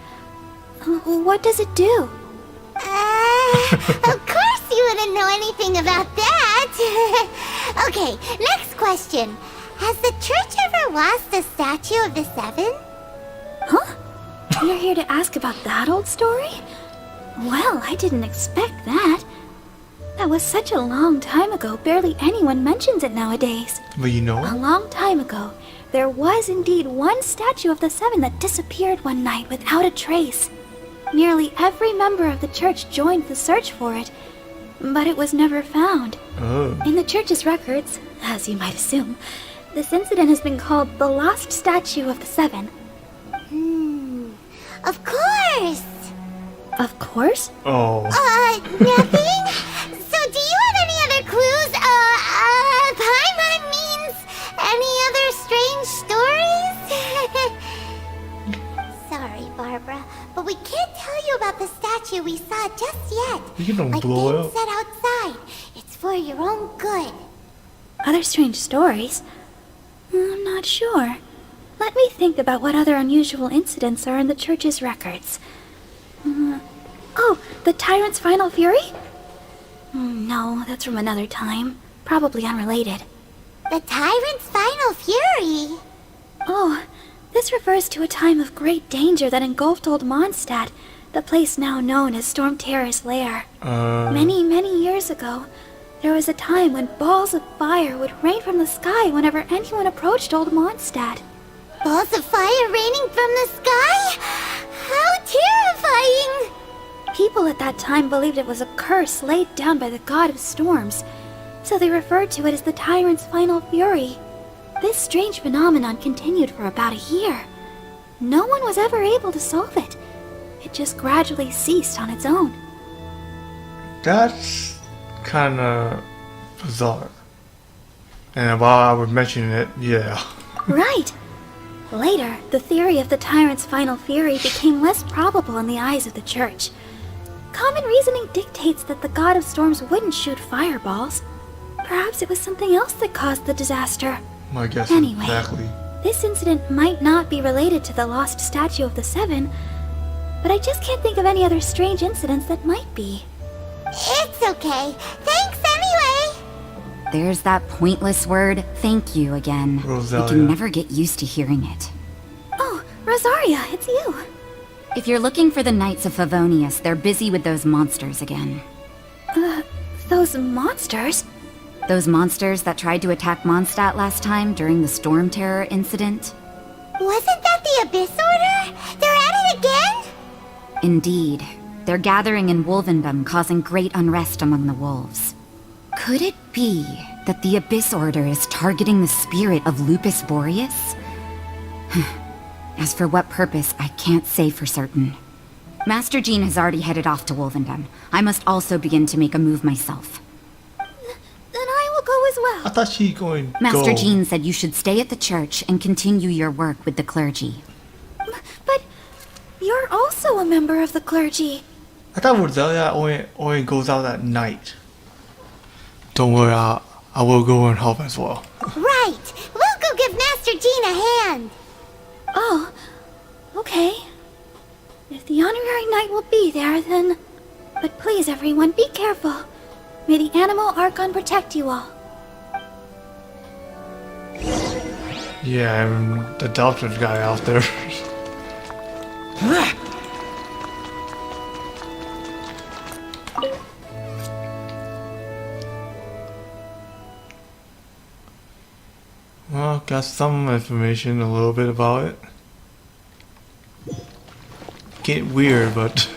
What does it do? Of course you wouldn't know anything about that. Okay, next question. Has the church ever lost a statue of the Seven? Huh? You're here to ask about that old story? Well, I didn't expect that. That was such a long time ago, barely anyone mentions it nowadays. But you know A it? long time ago, there was indeed one statue of the Seven that disappeared one night without a trace. Nearly every member of the church joined the search for it, but it was never found. Oh. In the church's records, as you might assume, this incident has been called the Lost Statue of the Seven. Of course! Of course? Oh. Nothing? So do you have any other clues? Paimon means any other strange stories? Sorry, Barbara, but we can't tell you about the statue we saw just yet. You don't Like blow it Dan up. said outside, it's for your own good. Other strange stories? I'm not sure. Let me think about what other unusual incidents are in the church's records. Oh, the Tyrant's final fury? No, that's from another time. Probably unrelated. The Tyrant's final fury? Oh, this refers to a time of great danger that engulfed old Mondstadt, the place now known as Storm Terror's lair. Many, many years ago, there was a time when balls of fire would rain from the sky whenever anyone approached old Mondstadt. Balls of fire raining from the sky? How terrifying! People at that time believed it was a curse laid down by the god of storms, so they referred to it as the Tyrant's final fury. This strange phenomenon continued for about a year. No one was ever able to solve it. It just gradually ceased on its own. That's kinda bizarre. And while I was mentioning it, yeah. Right. Later, the theory of the Tyrant's final fury became less probable in the eyes of the church. Common reasoning dictates that the god of storms wouldn't shoot fireballs. Perhaps it was something else that caused the disaster. My guess Anyway. exactly. This incident might not be related to the lost statue of the Seven, but I just can't think of any other strange incidents that might be. It's okay. Thanks anyway. There's that pointless word, thank you, again. I Rosalia. can never get used to hearing it. Oh, Rosaria, it's you. If you're looking for the Knights of Favonius, they're busy with those monsters again. Those monsters? Those monsters that tried to attack Mondstadt last time during the Storm Terror incident? Wasn't that the Abyss Order? They're at it again? Indeed. They're gathering in Wolvendom, causing great unrest among the wolves. Could it be that the Abyss Order is targeting the spirit of Lupus Boreas? As for what purpose, I can't say for certain. Master Jean has already headed off to Wolvendom. I must also begin to make a move myself. Then I will go as well. I thought she going Master go. Jean said you should stay at the church and continue your work with the clergy. But you're also a member of the clergy. I thought Rosalia only goes out at night. Don't worry, I will go and help as well. Right. We'll go give Master Jean a hand. Oh, okay. If the honorary knight will be there, then... But please, everyone, be careful. May the Animal Archon protect you all. Yeah, and the doctor guy out there. Well, got some information, a little bit about it. Get weird, but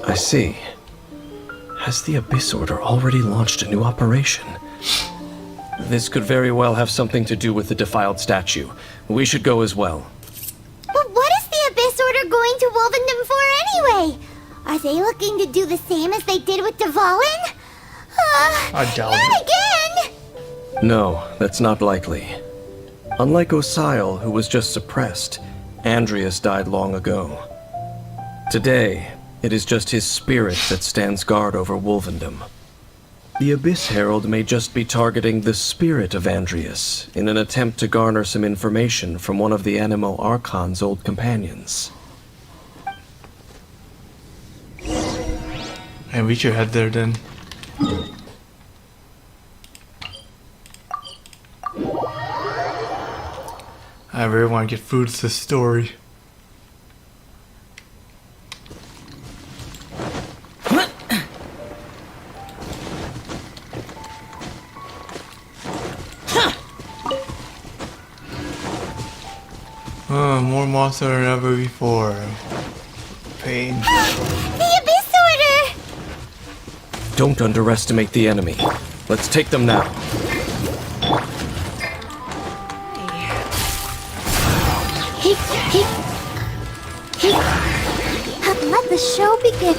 I see. Has the Abyss Order already launched a new operation? This could very well have something to do with the defiled statue. We should go as well. But what is the Abyss Order going to Wolvendom for anyway? Are they looking to do the same as they did with Dvalin? I doubt Not it. again! No, that's not likely. Unlike Osile, who was just suppressed, Andreas died long ago. Today, it is just his spirit that stands guard over Wolvendom. The Abyss Herald may just be targeting the spirit of Andreas in an attempt to garner some information from one of the Animo Archon's old companions. And we should head there then. I really want to get through this story. More monster than ever before. Pain. The Abyss Order! Don't underestimate the enemy. Let's take them now. Let the show begin.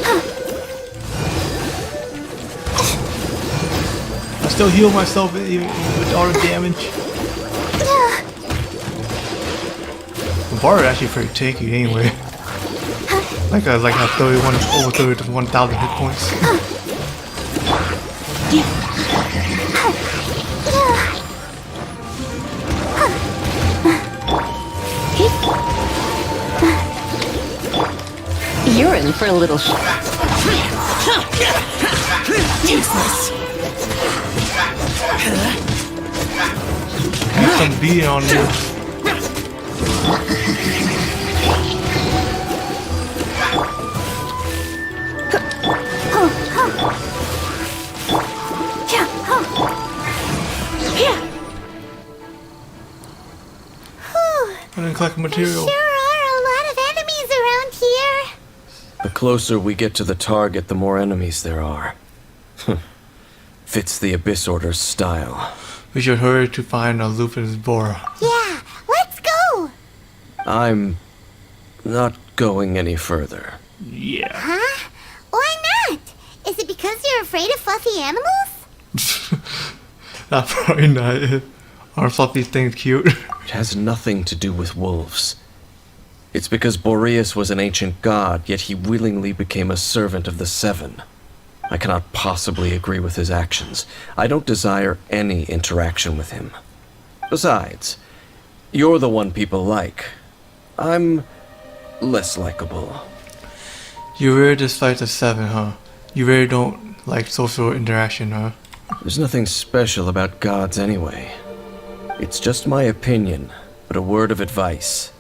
I still heal myself even with all the damage. The bar is actually pretty tanky anyway. Like I have over 31,000 hit points. You're in for a little Useless. Got some beating on you. I didn't collect material. There are a lot of enemies around here. The closer we get to the target, the more enemies there are. Fits the Abyss Order's style. We should hurry to find a Lupus Bora. Yeah, let's go. I'm not going any further. Yeah. Huh? Why not? Is it because you're afraid of fluffy animals? That's probably not it. Our fluffy thing's cute. It has nothing to do with wolves. It's because Boreas was an ancient god, yet he willingly became a servant of the Seven. I cannot possibly agree with his actions. I don't desire any interaction with him. Besides, you're the one people like. I'm less likable. You really dislike the 7, huh? You really don't like social interaction, huh? There's nothing special about gods anyway. It's just my opinion, but a word of advice.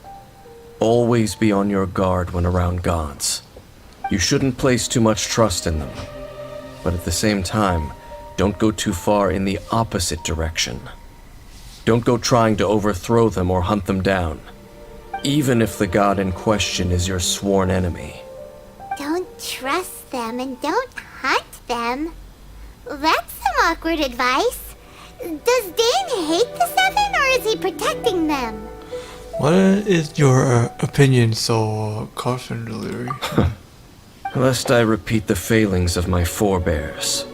Always be on your guard when around gods. You shouldn't place too much trust in them. But at the same time, don't go too far in the opposite direction. Don't go trying to overthrow them or hunt them down, even if the god in question is your sworn enemy. Don't trust them and don't hunt them. That's some awkward advice. Does Dane hate the 7 or is he protecting them? What is your opinion so cautionary? Lest I repeat the failings of my forebears,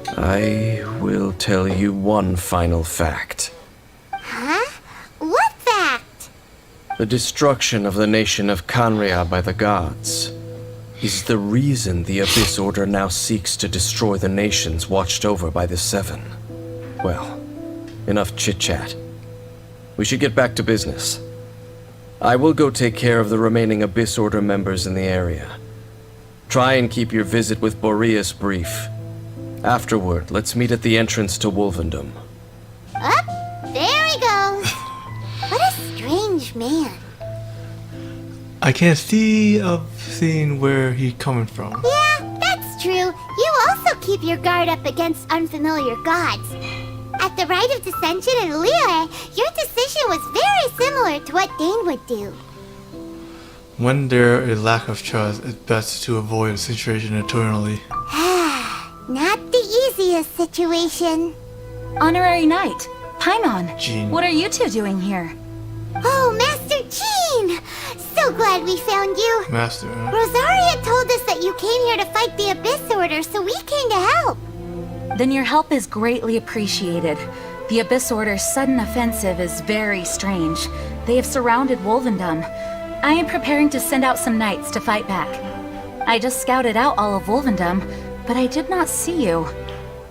I will tell you one final fact. Huh? What fact? The destruction of the nation of Canria by the gods is the reason the Abyss Order now seeks to destroy the nations watched over by the 7. Well, enough chit-chat. We should get back to business. I will go take care of the remaining Abyss Order members in the area. Try and keep your visit with Boreas brief. Afterward, let's meet at the entrance to Wolvendom. Up, there he goes. What a strange man. I can't see of seeing where he coming from. Yeah, that's true. You also keep your guard up against unfamiliar gods. At the Rite of Dissension in Liyue, your decision was very similar to what Dane would do. When there is lack of trust, it's best to avoid a situation eternally. Not the easiest situation. Honorary Knight, Paimon, Jean. what are you two doing here? Oh, Master Jean! So glad we found you. Master, huh? Rosaria told us that you came here to fight the Abyss Order, so we came to help. Then your help is greatly appreciated. The Abyss Order's sudden offensive is very strange. They have surrounded Wolvendom. I am preparing to send out some knights to fight back. I just scouted out all of Wolvendom, but I did not see you.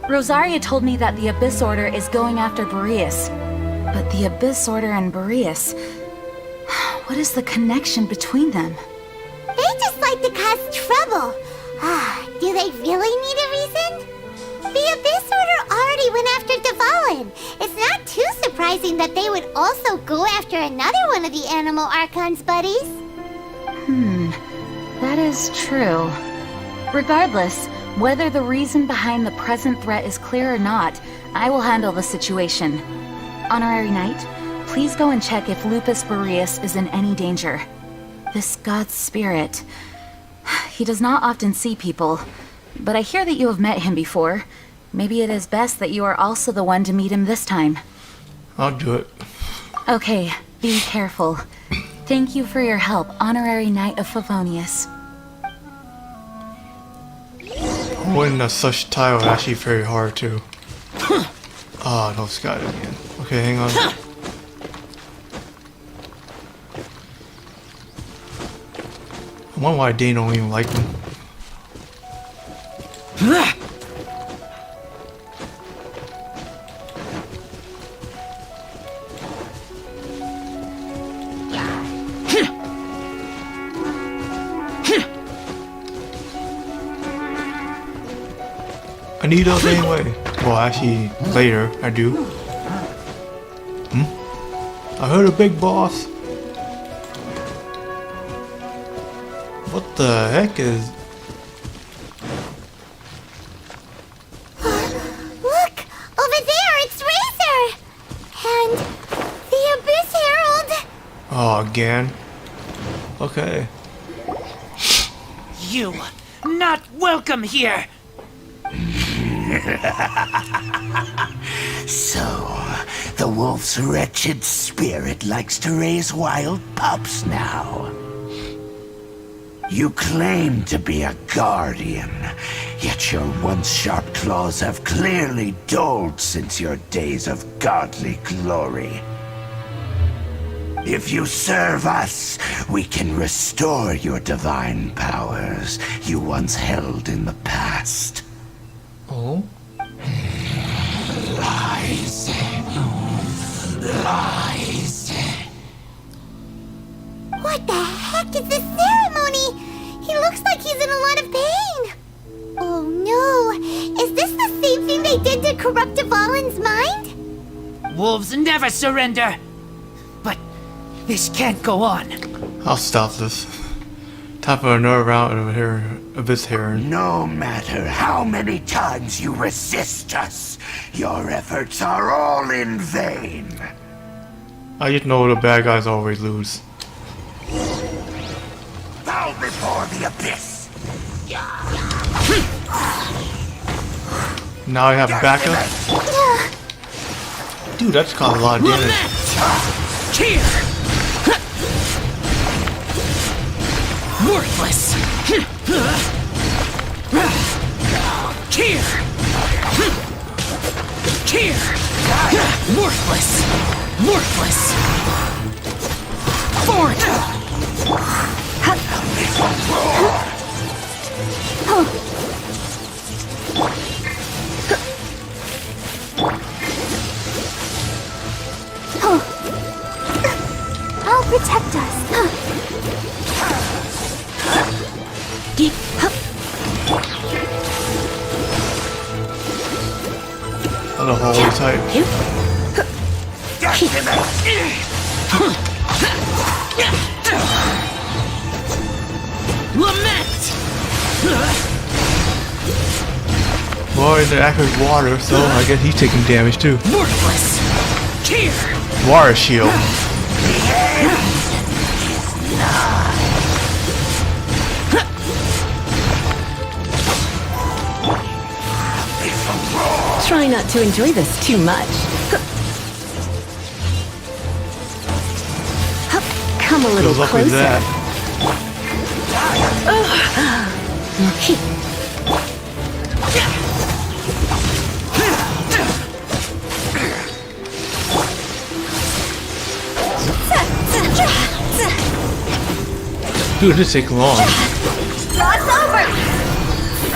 Rosaria told me that the Abyss Order is going after Boreas. But the Abyss Order and Boreas... What is the connection between them? They just like to cause trouble. Do they really need a reason? The Abyss Order already went after Devalin. It's not too surprising that they would also go after another one of the Animal Archon's buddies. That is true. Regardless, whether the reason behind the present threat is clear or not, I will handle the situation. Honorary Knight, please go and check if Lupus Boreas is in any danger. This god's spirit... He does not often see people, but I hear that you have met him before. Maybe it is best that you are also the one to meet him this time. I'll do it. Okay, be careful. Thank you for your help, Honorary Knight of Favonius. Holding such tile is actually very hard too. Ah, no sky again. Okay, hang on. I wonder why Dane don't even like him. I need those anyway. Well, actually, later I do. I heard a big boss. What the heck is... Look! Over there, it's Razor! And the Abyss Herald! Oh, again? Okay. You not welcome here. So, the wolf's wretched spirit likes to raise wild pups now. You claim to be a guardian, yet your once sharp claws have clearly dulled since your days of godly glory. If you serve us, we can restore your divine powers you once held in the past. Oh? Lies. Lies. What the heck is this ceremony? He looks looks like he's in a lot of pain. Oh no, is this the same thing they did to corrupt Dvalin's mind? Wolves never surrender. But this can't go on. I'll stop this. Time for another round of here, Abyss Herald. No matter how many times you resist us, your efforts are all in vain. I just know the bad guys always lose. Bow before the Abyss. Now I have backup. Dude, that's caused a lot of damage. Cheer! Worthless! Cheer! Cheer! Worthless! Worthless! Fort! I'll protect us. Deep. That'll hold you tight. Lament! Well, he's an accurate water, so I guess he's taking damage too. Worthless! Cheer! Water shield. Try not to enjoy this too much. Come a little Goes up with closer. that. Dude, this takes long. Cross over!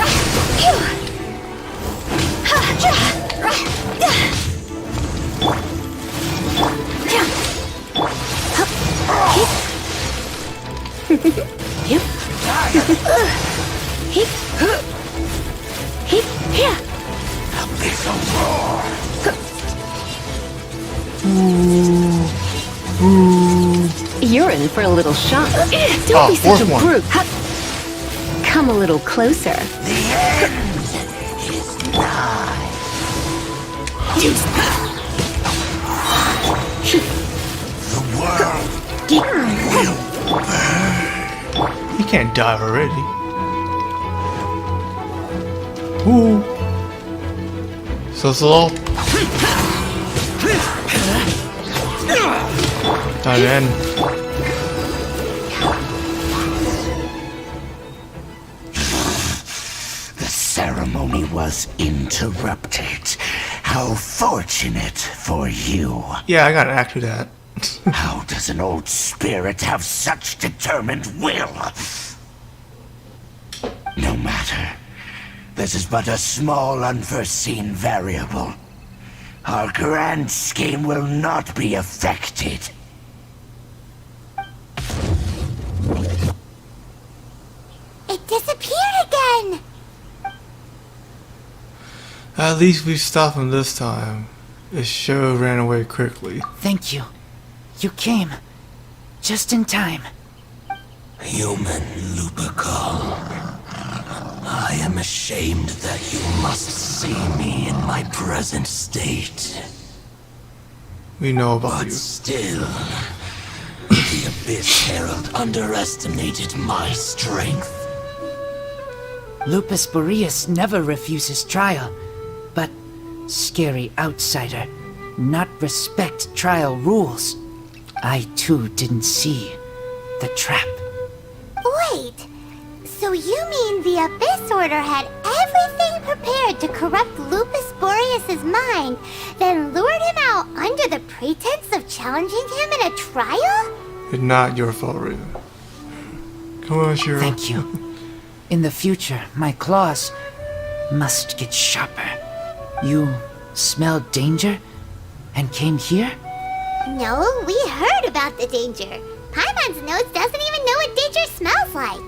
You're in for a little shock. Don't Oh, be such a fourth one. brute. Come a little closer. He can't die already. Ooh. So slow. Not end. The ceremony was interrupted. How fortunate for you. Yeah, I gotta act with that. How does an old spirit have such determined will? No matter. This is but a small unforeseen variable. Our grand scheme will not be affected. It disappeared again! At least we stopped him this time. It sure ran away quickly. Thank you. You came. Just in time. Human Lupercal. I am ashamed that you must see me in my present state. We know about But you. still, the Abyss Herald underestimated my strength. Lupus Boreas never refuses trial, but scary outsider, not respect trial rules. I too didn't see the trap. Wait, so you mean the Abyss Order had everything prepared to corrupt Lupus Boreas' mind, then lured him out under the pretense of challenging him in a trial? It's not your fault, really. Come on, Shiro. Thank you. In the future, my claws must get sharper. You smelled danger and came here? No, we heard about the danger. Paimon's nose doesn't even know what danger smells like.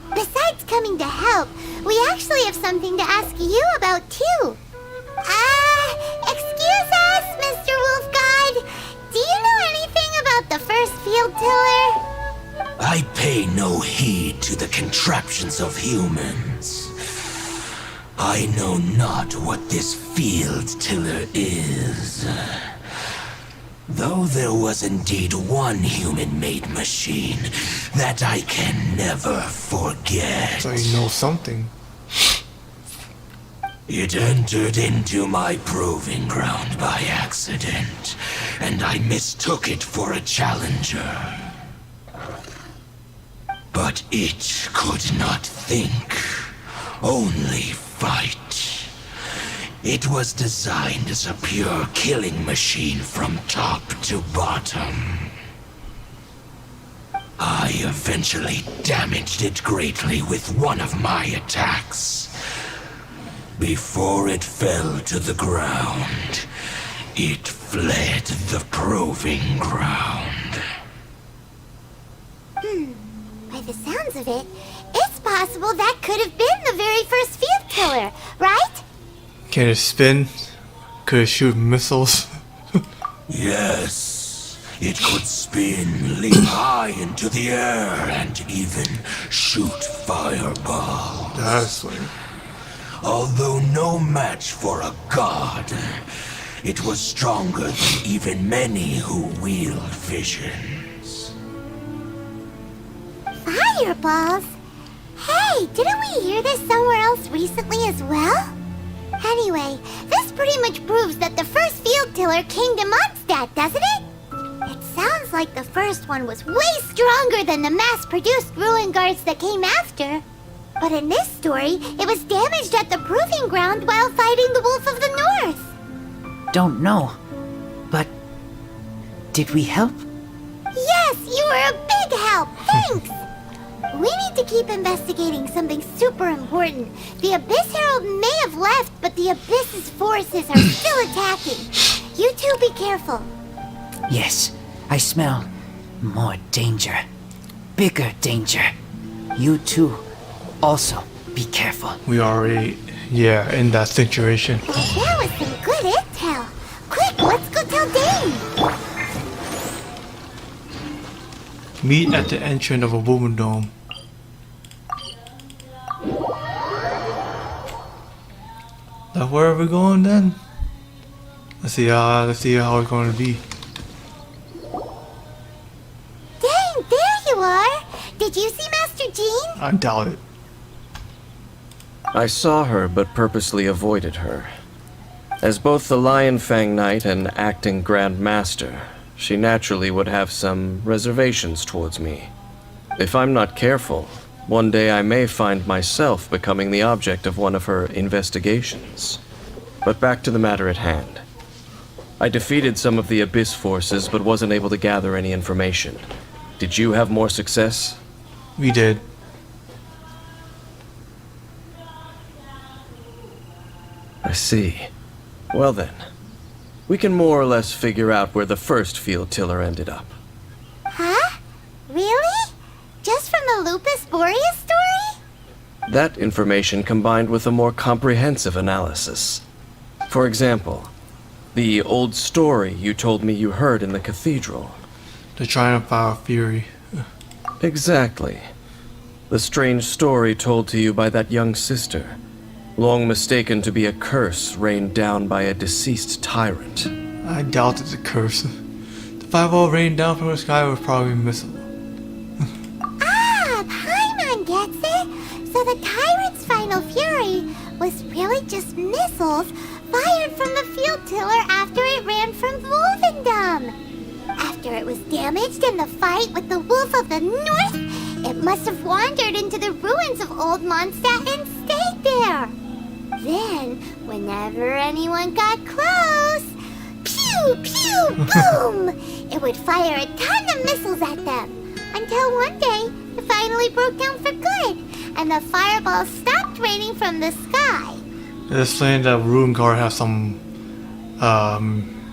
Besides coming to help, we actually have something to ask you about too. Excuse us, Mr. Wolf God. Do you know anything about the first field tiller? I pay no heed to the contraptions of humans. I know not what this field tiller is. Though there was indeed one human-made machine that I can never forget. So you know something. It entered into my proving ground by accident, and I mistook it for a challenger. But it could not think, only fight. It was designed as a pure killing machine from top to bottom. I eventually damaged it greatly with one of my attacks. Before it fell to the ground, it fled the proving ground. By the sounds of it, it's possible that could have been the very first field killer, right? Can it spin? Could it shoot missiles? Yes, it could spin, leap high into the air, and even shoot fireballs. That's like... Although no match for a god, it was stronger than even many who wield visions. Fireballs? Hey, didn't we hear this somewhere else recently as well? Anyway, this pretty much proves that the first field tiller came to Mondstadt, doesn't it? It sounds like the first one was way stronger than the mass-produced ruin guards that came after. But in this story, it was damaged at the proving ground while fighting the Wolf of the North. Don't know. But did we help? Yes, you were a big help. Thanks. We need to keep investigating something super important. The Abyss Herald may have left, but the Abyss's forces are still attacking. You two be careful. Yes, I smell more danger. Bigger danger. You too. Also, be careful. We already, in that situation. Well, that was some good intel. Quick, let's go tell Dane. Meet at the entrance of a woman dome. Now where are we going then? Let's see how it's going to be. Dane, there you are. Did you see Master Jean? I doubt it. I saw her, but purposely avoided her. As both the Lion Fang Knight and acting Grand Master, she naturally would have some reservations towards me. If I'm not careful, one day I may find myself becoming the object of one of her investigations. But back to the matter at hand. I defeated some of the Abyss forces, but wasn't able to gather any information. Did you have more success? We did. I see. Well then, we can more or less figure out where the first field tiller ended up. Huh? Really? Just from the Lupus Boreas story? That information combined with a more comprehensive analysis. For example, the old story you told me you heard in the Cathedral. The Triumph of Fury. Exactly. The strange story told to you by that young sister, long mistaken to be a curse rained down by a deceased tyrant. I doubt it's a curse. The fireball rained down from the sky was probably a missile. Paimon gets it. So the tyrant's final fury was really just missiles fired from the field tiller after it ran from Wolvendom. After it was damaged in the fight with the Wolf of the North, it must have wandered into the ruins of Old Mondstadt and stayed there. Then, whenever anyone got close, pew, pew, boom! It would fire a ton of missiles at them. Until one day, it finally broke down for good, and the fireballs stopped raining from the sky. It's explained that Ruin Guard has some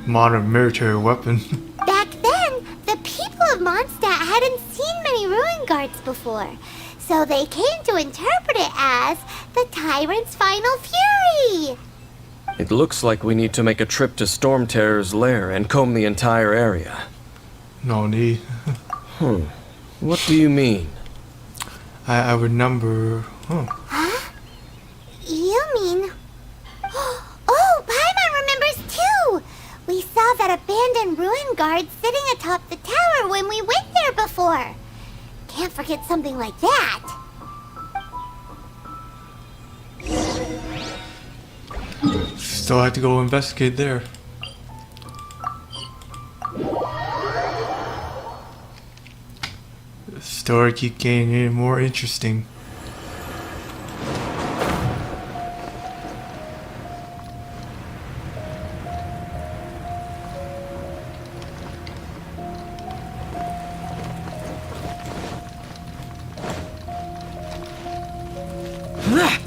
modern military weapon. Back then, the people of Mondstadt hadn't seen many ruin guards before, So they came to interpret it as the Tyrant's final fury. It looks like we need to make a trip to Storm Terror's lair and comb the entire area. No need. What do you mean? I remember. Huh? You mean... Oh, Paimon remembers too! We saw that abandoned ruin guard sitting atop the tower when we went there before. Can't forget something like that. Still have to go investigate there. The story keeps getting more interesting.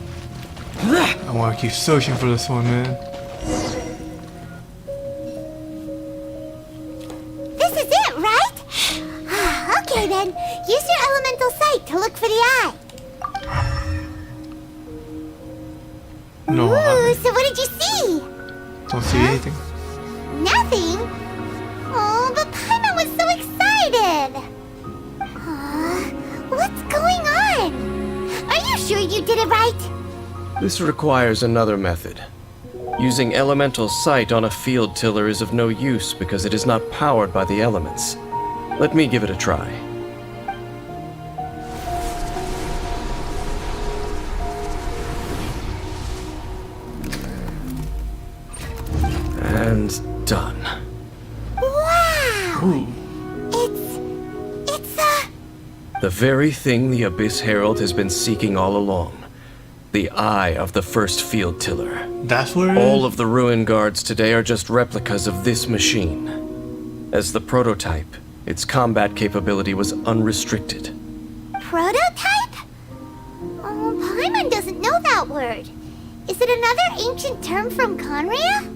I want to keep searching for this one, man. This is it, right? Okay then, use your elemental sight to look for the eye. No, Ooh, so what did you see? don't see anything. Nothing? Oh, but Paimon was so excited! What's going on? Are you sure you did it right? This requires another method. Using elemental sight on a field tiller is of no use because it is not powered by the elements. Let me give it a try. And done. Wow! It's The very thing the Abyss Herald has been seeking all along. The eye of the first field tiller. That's where it All is? of the ruin guards today are just replicas of this machine. As the prototype, its combat capability was unrestricted. prototype? Oh, Paimon doesn't know that word. Is it another ancient term from Conria?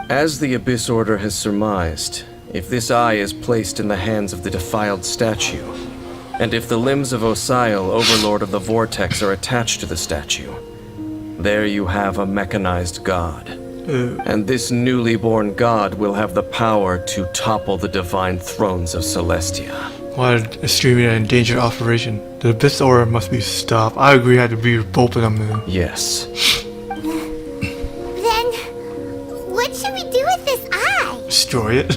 As the Abyss Order has surmised, if this eye is placed in the hands of the defiled statue, and if the limbs of Osiel, Overlord of the Vortex, are attached to the statue, there you have a mechanized god. And this newly born god will have the power to topple the divine thrones of Celestia. What an extremely endangered operation. The Abyss Order must be stopped. I agree, I had to be both of them. Man. Yes. Then, what should we do with this eye? Destroy it.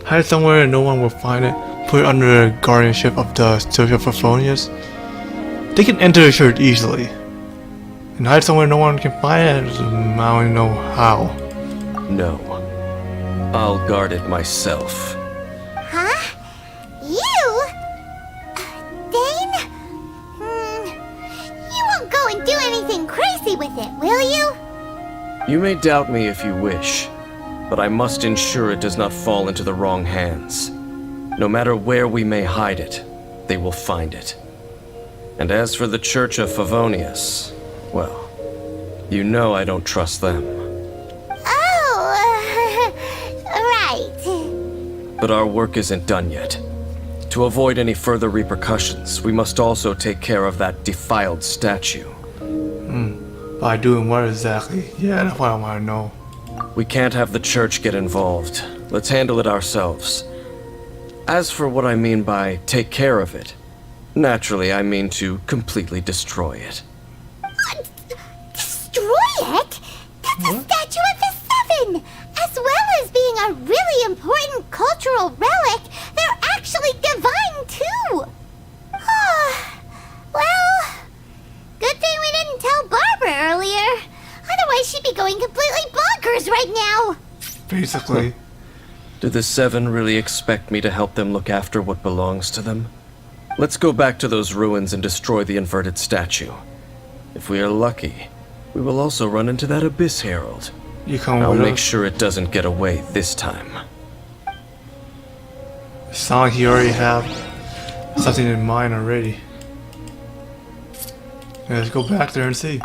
Hide it somewhere and no one will find it. Put it under the guardianship of the Church of Favonius. They can enter the church easily. And hide somewhere no one can find it. I don't know how. No. I'll guard it myself. Huh? You? Dane? You won't go and do anything crazy with it, will you? You may doubt me if you wish, but I must ensure it does not fall into the wrong hands. No matter where we may hide it, they will find it. And as for the Church of Favonius, well, you know I don't trust them. Oh, right. But our work isn't done yet. To avoid any further repercussions, we must also take care of that defiled statue. By doing what exactly? Yeah, that's what I want to know. We can't have the church get involved. Let's handle it ourselves. As for what I mean by take care of it, naturally I mean to completely destroy it. Destroy it? That's a statue of the Seven! As well as being a really important cultural relic, they're actually divine too! Well, good thing we didn't tell Barbara earlier. Otherwise she'd be going completely bonkers right now! Basically. Do the Seven really expect me to help them look after what belongs to them? Let's go back to those ruins and destroy the inverted statue. If we are lucky, we will also run into that Abyss Herald. You come I'll with make us? sure it doesn't get away this time. Sound like you already have something in mind already. Yeah, let's go back there and see.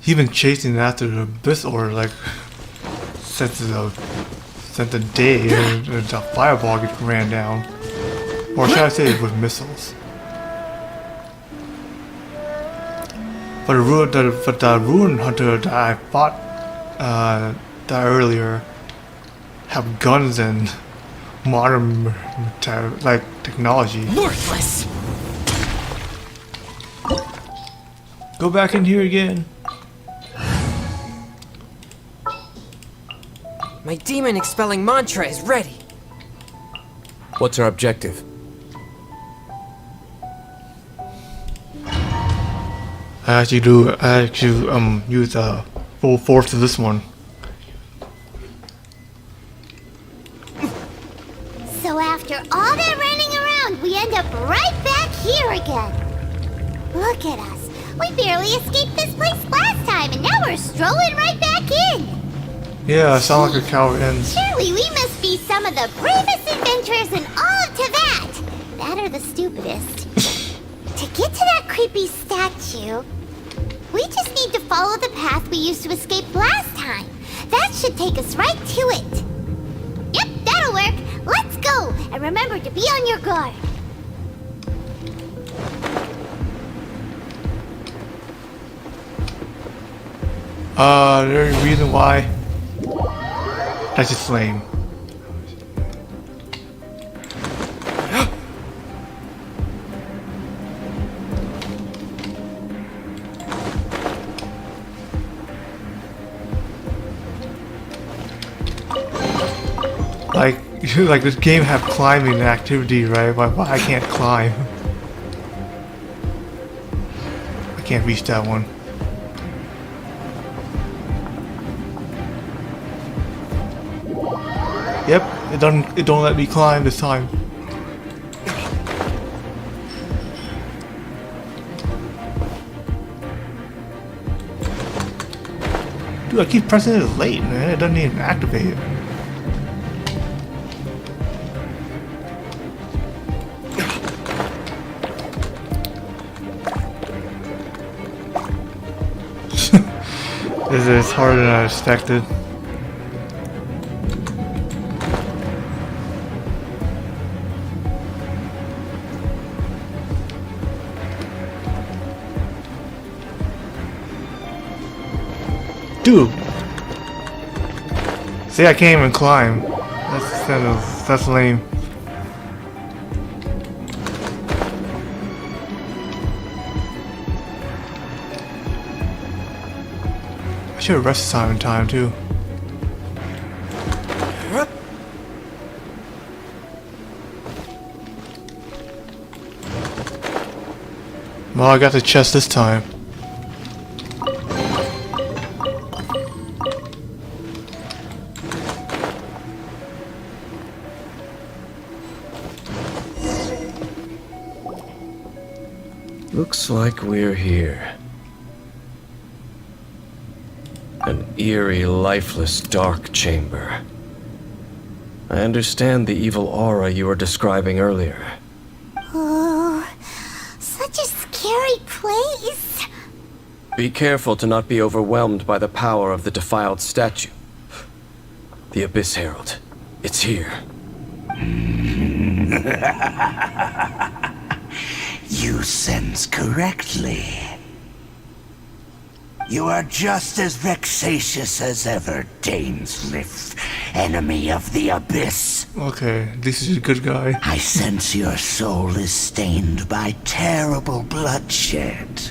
He's been chasing after the Abyss Order like since sent a day and a fireball ran down. Or should I say with missiles? But the Ruin Hunter that I fought that earlier have guns and modern technology. Worthless! Go back in here again. My demon expelling mantra is ready. What's our objective? I actually use full force of this one. So after all that running around, we end up right back here again. Look at us. We barely escaped this place last time, and now we're strolling right back in. Yeah, I sound like a coward ends. Surely we must be some of the bravest adventurers in all of Teyvat. That or the stupidest. To get to that creepy statue, we just need to follow the path we used to escape last time. That should take us right to it. Yep, that'll work. Let's go, and remember to be on your guard. There's a reason why. That's just lame. Like this game have climbing activity, right? Why I can't climb? I can't reach that one. Yep, it don't let me climb this time. Dude, I keep pressing it late, man. It doesn't even activate it. This is harder than I expected. Dude! See, I can't even climb. That's lame. I should have rested time in time too. Well, I got the chest this time. Looks like we're here. An eerie, lifeless, dark chamber. I understand the evil aura you were describing earlier. Oh, such a scary place. Be careful to not be overwhelmed by the power of the defiled statue. The Abyss Herald. It's here. You sense correctly. You are just as vexatious as ever, Dainsliff, enemy of the Abyss. Okay, this is a good guy. I sense your soul is stained by terrible bloodshed,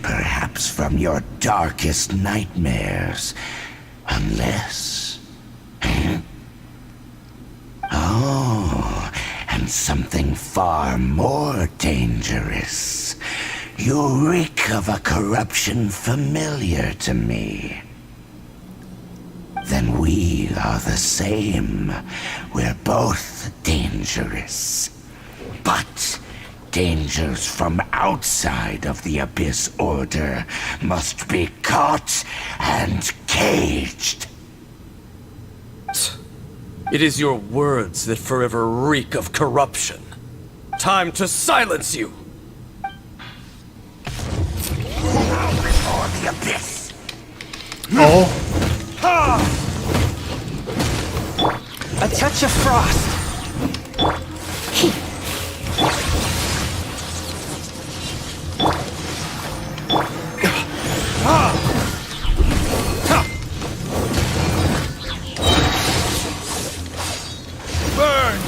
perhaps from your darkest nightmares, unless... Oh, and something far more dangerous. You reek of a corruption familiar to me. Then we are the same. We're both dangerous. But dangers from outside of the Abyss Order must be caught and caged. It is your words that forever reek of corruption. Time to silence you! Before the Abyss. Oh. A touch of frost. Burn!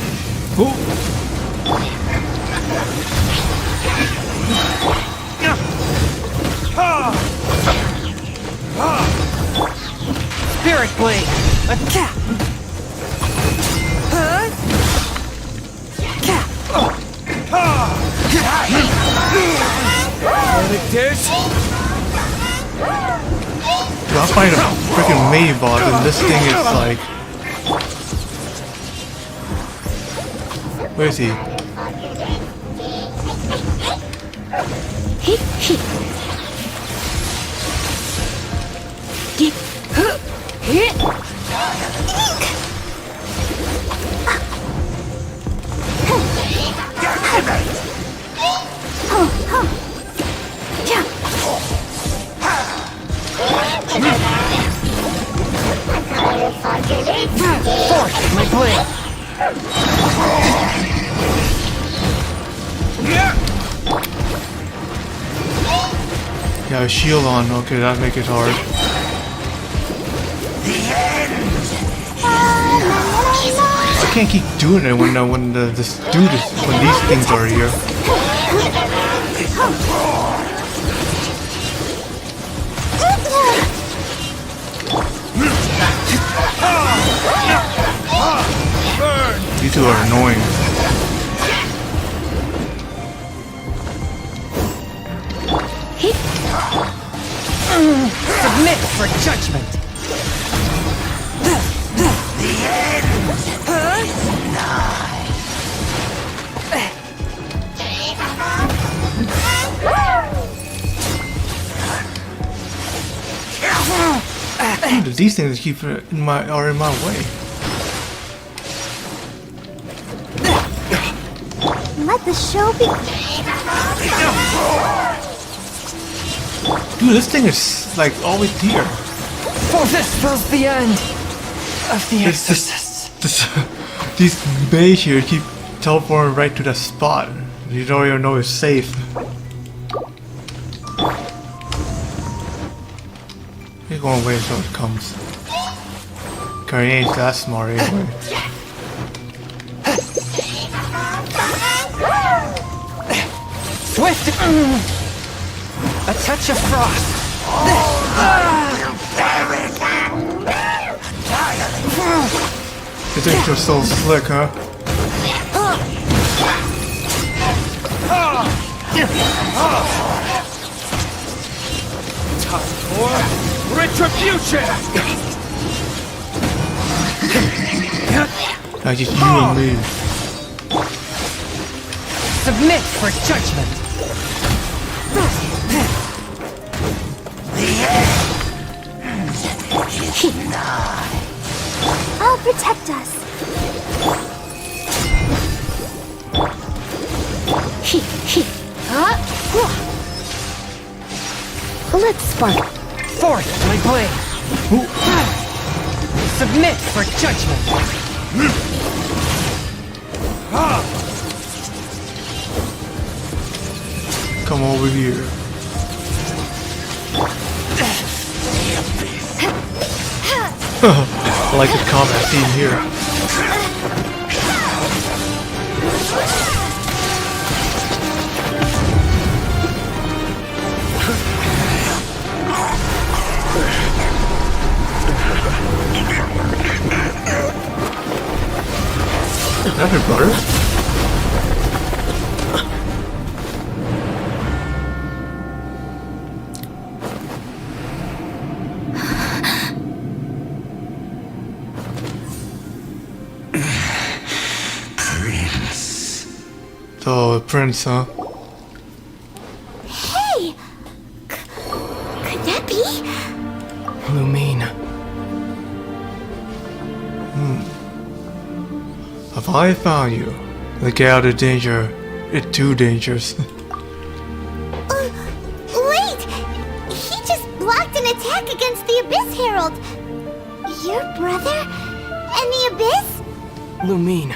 Spirit blade. Attack. Let it dish! Dude, I'll find a freaking mini boss and this thing is like... Where is he? Force my blade. Yeah, a shield on. Okay, that make it hard. I can't keep doing it when this dude is when these things are here. These two are annoying. Submit for judgment. Dude, these things keep are in my way. Let the show be. Dude, this thing is like always here. For this spells the end of the It's exorcists. These mage here keep teleporting right to that spot. You don't even know it's safe. You're going away so it comes. Cause he ain't that smart anyway. Swift. A touch of frost. You think you're so slick, huh? Time for retribution! Now just you and me. Submit for judgment. I'll protect us. Let's spark. Force my blade. Submit for judgment. Come over here. I like the combat scene here. Is that your brother? So, Prince, huh? Hey! Could that be? Lumine. Have I found you? Then get out of danger. It's too dangerous. Wait! He just blocked an attack against the Abyss Herald. Your brother? And the Abyss? Lumine,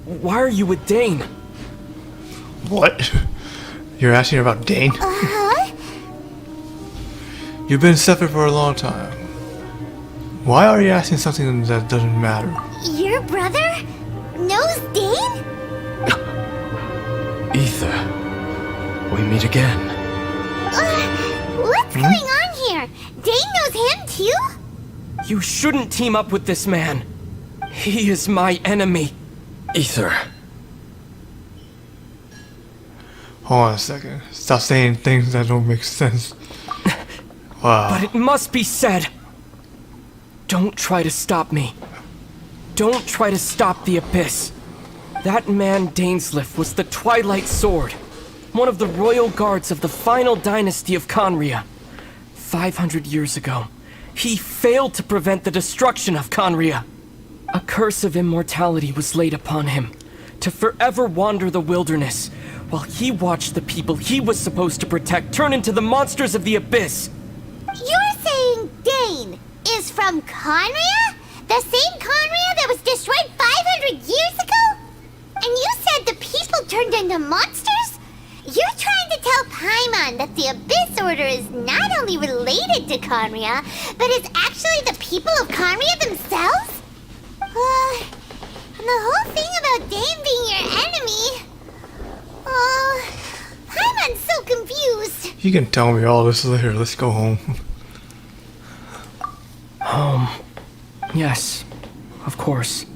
why are you with Dane? What? You're asking about Dane? Uh-huh. You've been separate for a long time. Why are you asking something that doesn't matter? Your brother knows Dane? Ether, we meet again. What's going on here? Dane knows him too? You shouldn't team up with this man. He is my enemy. Ether. Hold on a second. Stop saying things that don't make sense. Wow. But it must be said. Don't try to stop me. Don't try to stop the Abyss. That man Dainsleif was the Twilight Sword, one of the royal guards of the final dynasty of Conria. 500 years ago, he failed to prevent the destruction of Conria. A curse of immortality was laid upon him, to forever wander the wilderness, while he watched the people he was supposed to protect turn into the monsters of the Abyss. You're saying Dane is from Conria? The same Conria that was destroyed 500 years ago? And you said the people turned into monsters? You're trying to tell Paimon that the Abyss Order is not only related to Conria, but is actually the people of Conria themselves? And the whole thing about Dane being your enemy... Paimon's so confused. You can tell me all this later. Let's go home. Home. Yes, of course.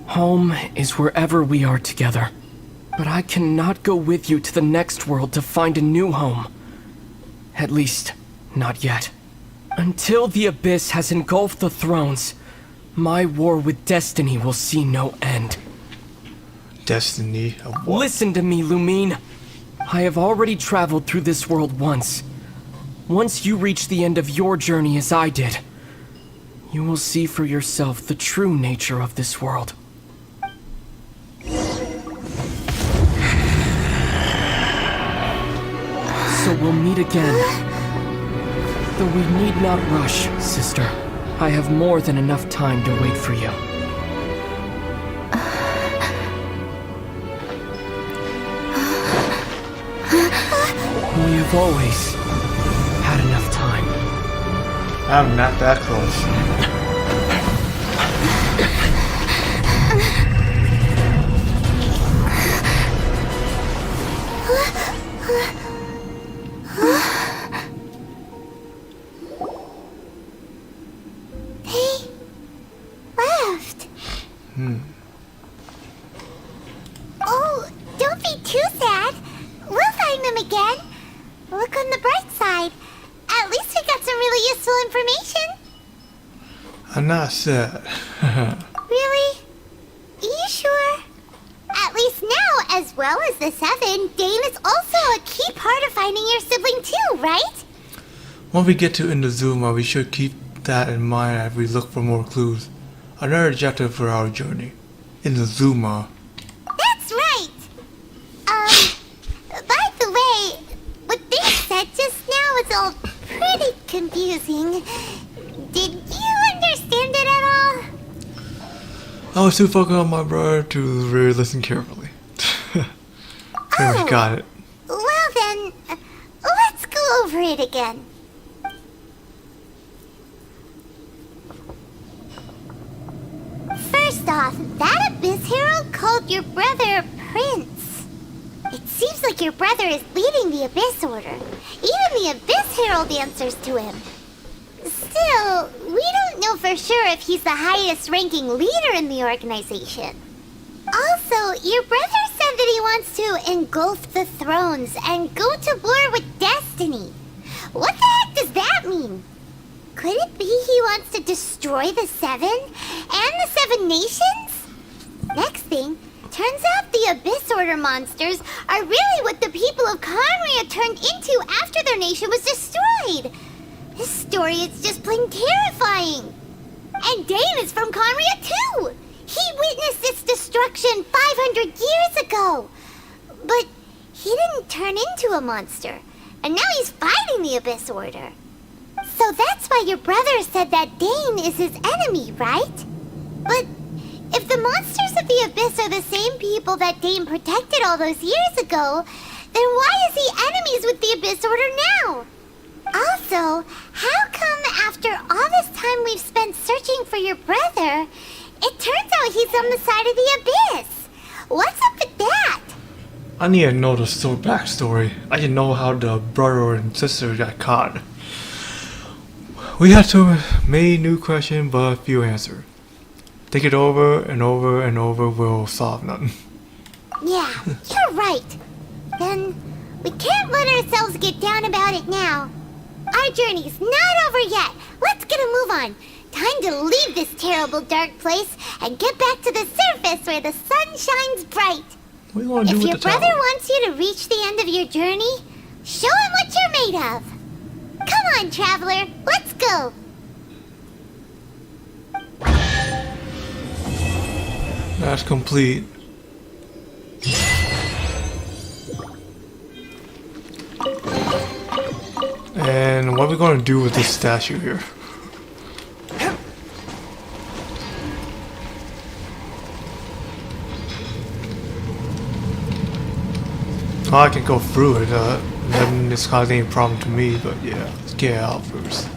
Home is wherever we are together. But I cannot go with you to the next world to find a new home. At least, not yet. Until the Abyss has engulfed the thrones, my war with Destiny will see no end. Destiny of what? Listen to me, Lumine. I have already traveled through this world once. Once you reach the end of your journey as I did, you will see for yourself the true nature of this world. So we'll meet again. Though we need not rush, sister. I have more than enough time to wait for you. We have always had enough time. I'm not that close. They left. Oh, don't be too sad. We'll find them again. Look on the bright side. At least we got some really useful information. I'm not sad. Really? You sure? At least now, as well as the Seven, Dane is also a key part of finding your sibling too, right? When we get to Inazuma, we should keep that in mind as we look for more clues. Another objective for our journey. Inazuma. That's right! By the way, what they said just now was all pretty confusing. Did you understand it at all? I was too focused on my brother to really listen carefully. Pretty much got it. Well then, let's go over it again. First off, that Abyss Herald called your brother Prince. It seems like your brother is leading the Abyss Order. Even the Abyss Herald answers to him. Still, we don't know for sure if he's the highest ranking leader in the organization. Also, your brother said that he wants to engulf the thrones and go to war with Destiny. What the heck does that mean? Could it be he wants to destroy the Seven and the Seven Nations? Next thing, turns out the Abyss Order monsters are really what the people of Conria turned into after their nation was destroyed. This story is just plain terrifying. And Dane is from Conria too. He witnessed its destruction 500 years ago. But he didn't turn into a monster. And now he's fighting the Abyss Order. So that's why your brother said that Dane is his enemy, right? But If the monsters of the Abyss are the same people that Dane protected all those years ago, then why is he enemies with the Abyss Order now? Also, how come after all this time we've spent searching for your brother, it turns out he's on the side of the Abyss? What's up with that? I need to know the backstory. I didn't know how the brother and sister got caught. We had so many new questions, but few answers. Think it over and over and over will solve nothing. Yeah, you're right. Then, we can't let ourselves get down about it now. Our journey's not over yet. Let's get a move on. Time to leave this terrible dark place and get back to the surface where the sun shines bright. What do you want to do If with your the brother tower? wants you to reach the end of your journey, show him what you're made of. Come on, traveler. Let's go. That's complete. And what are we going to do with this statue here? Oh, I can go through it. Then it's causing any problem to me, but yeah, let's get out first.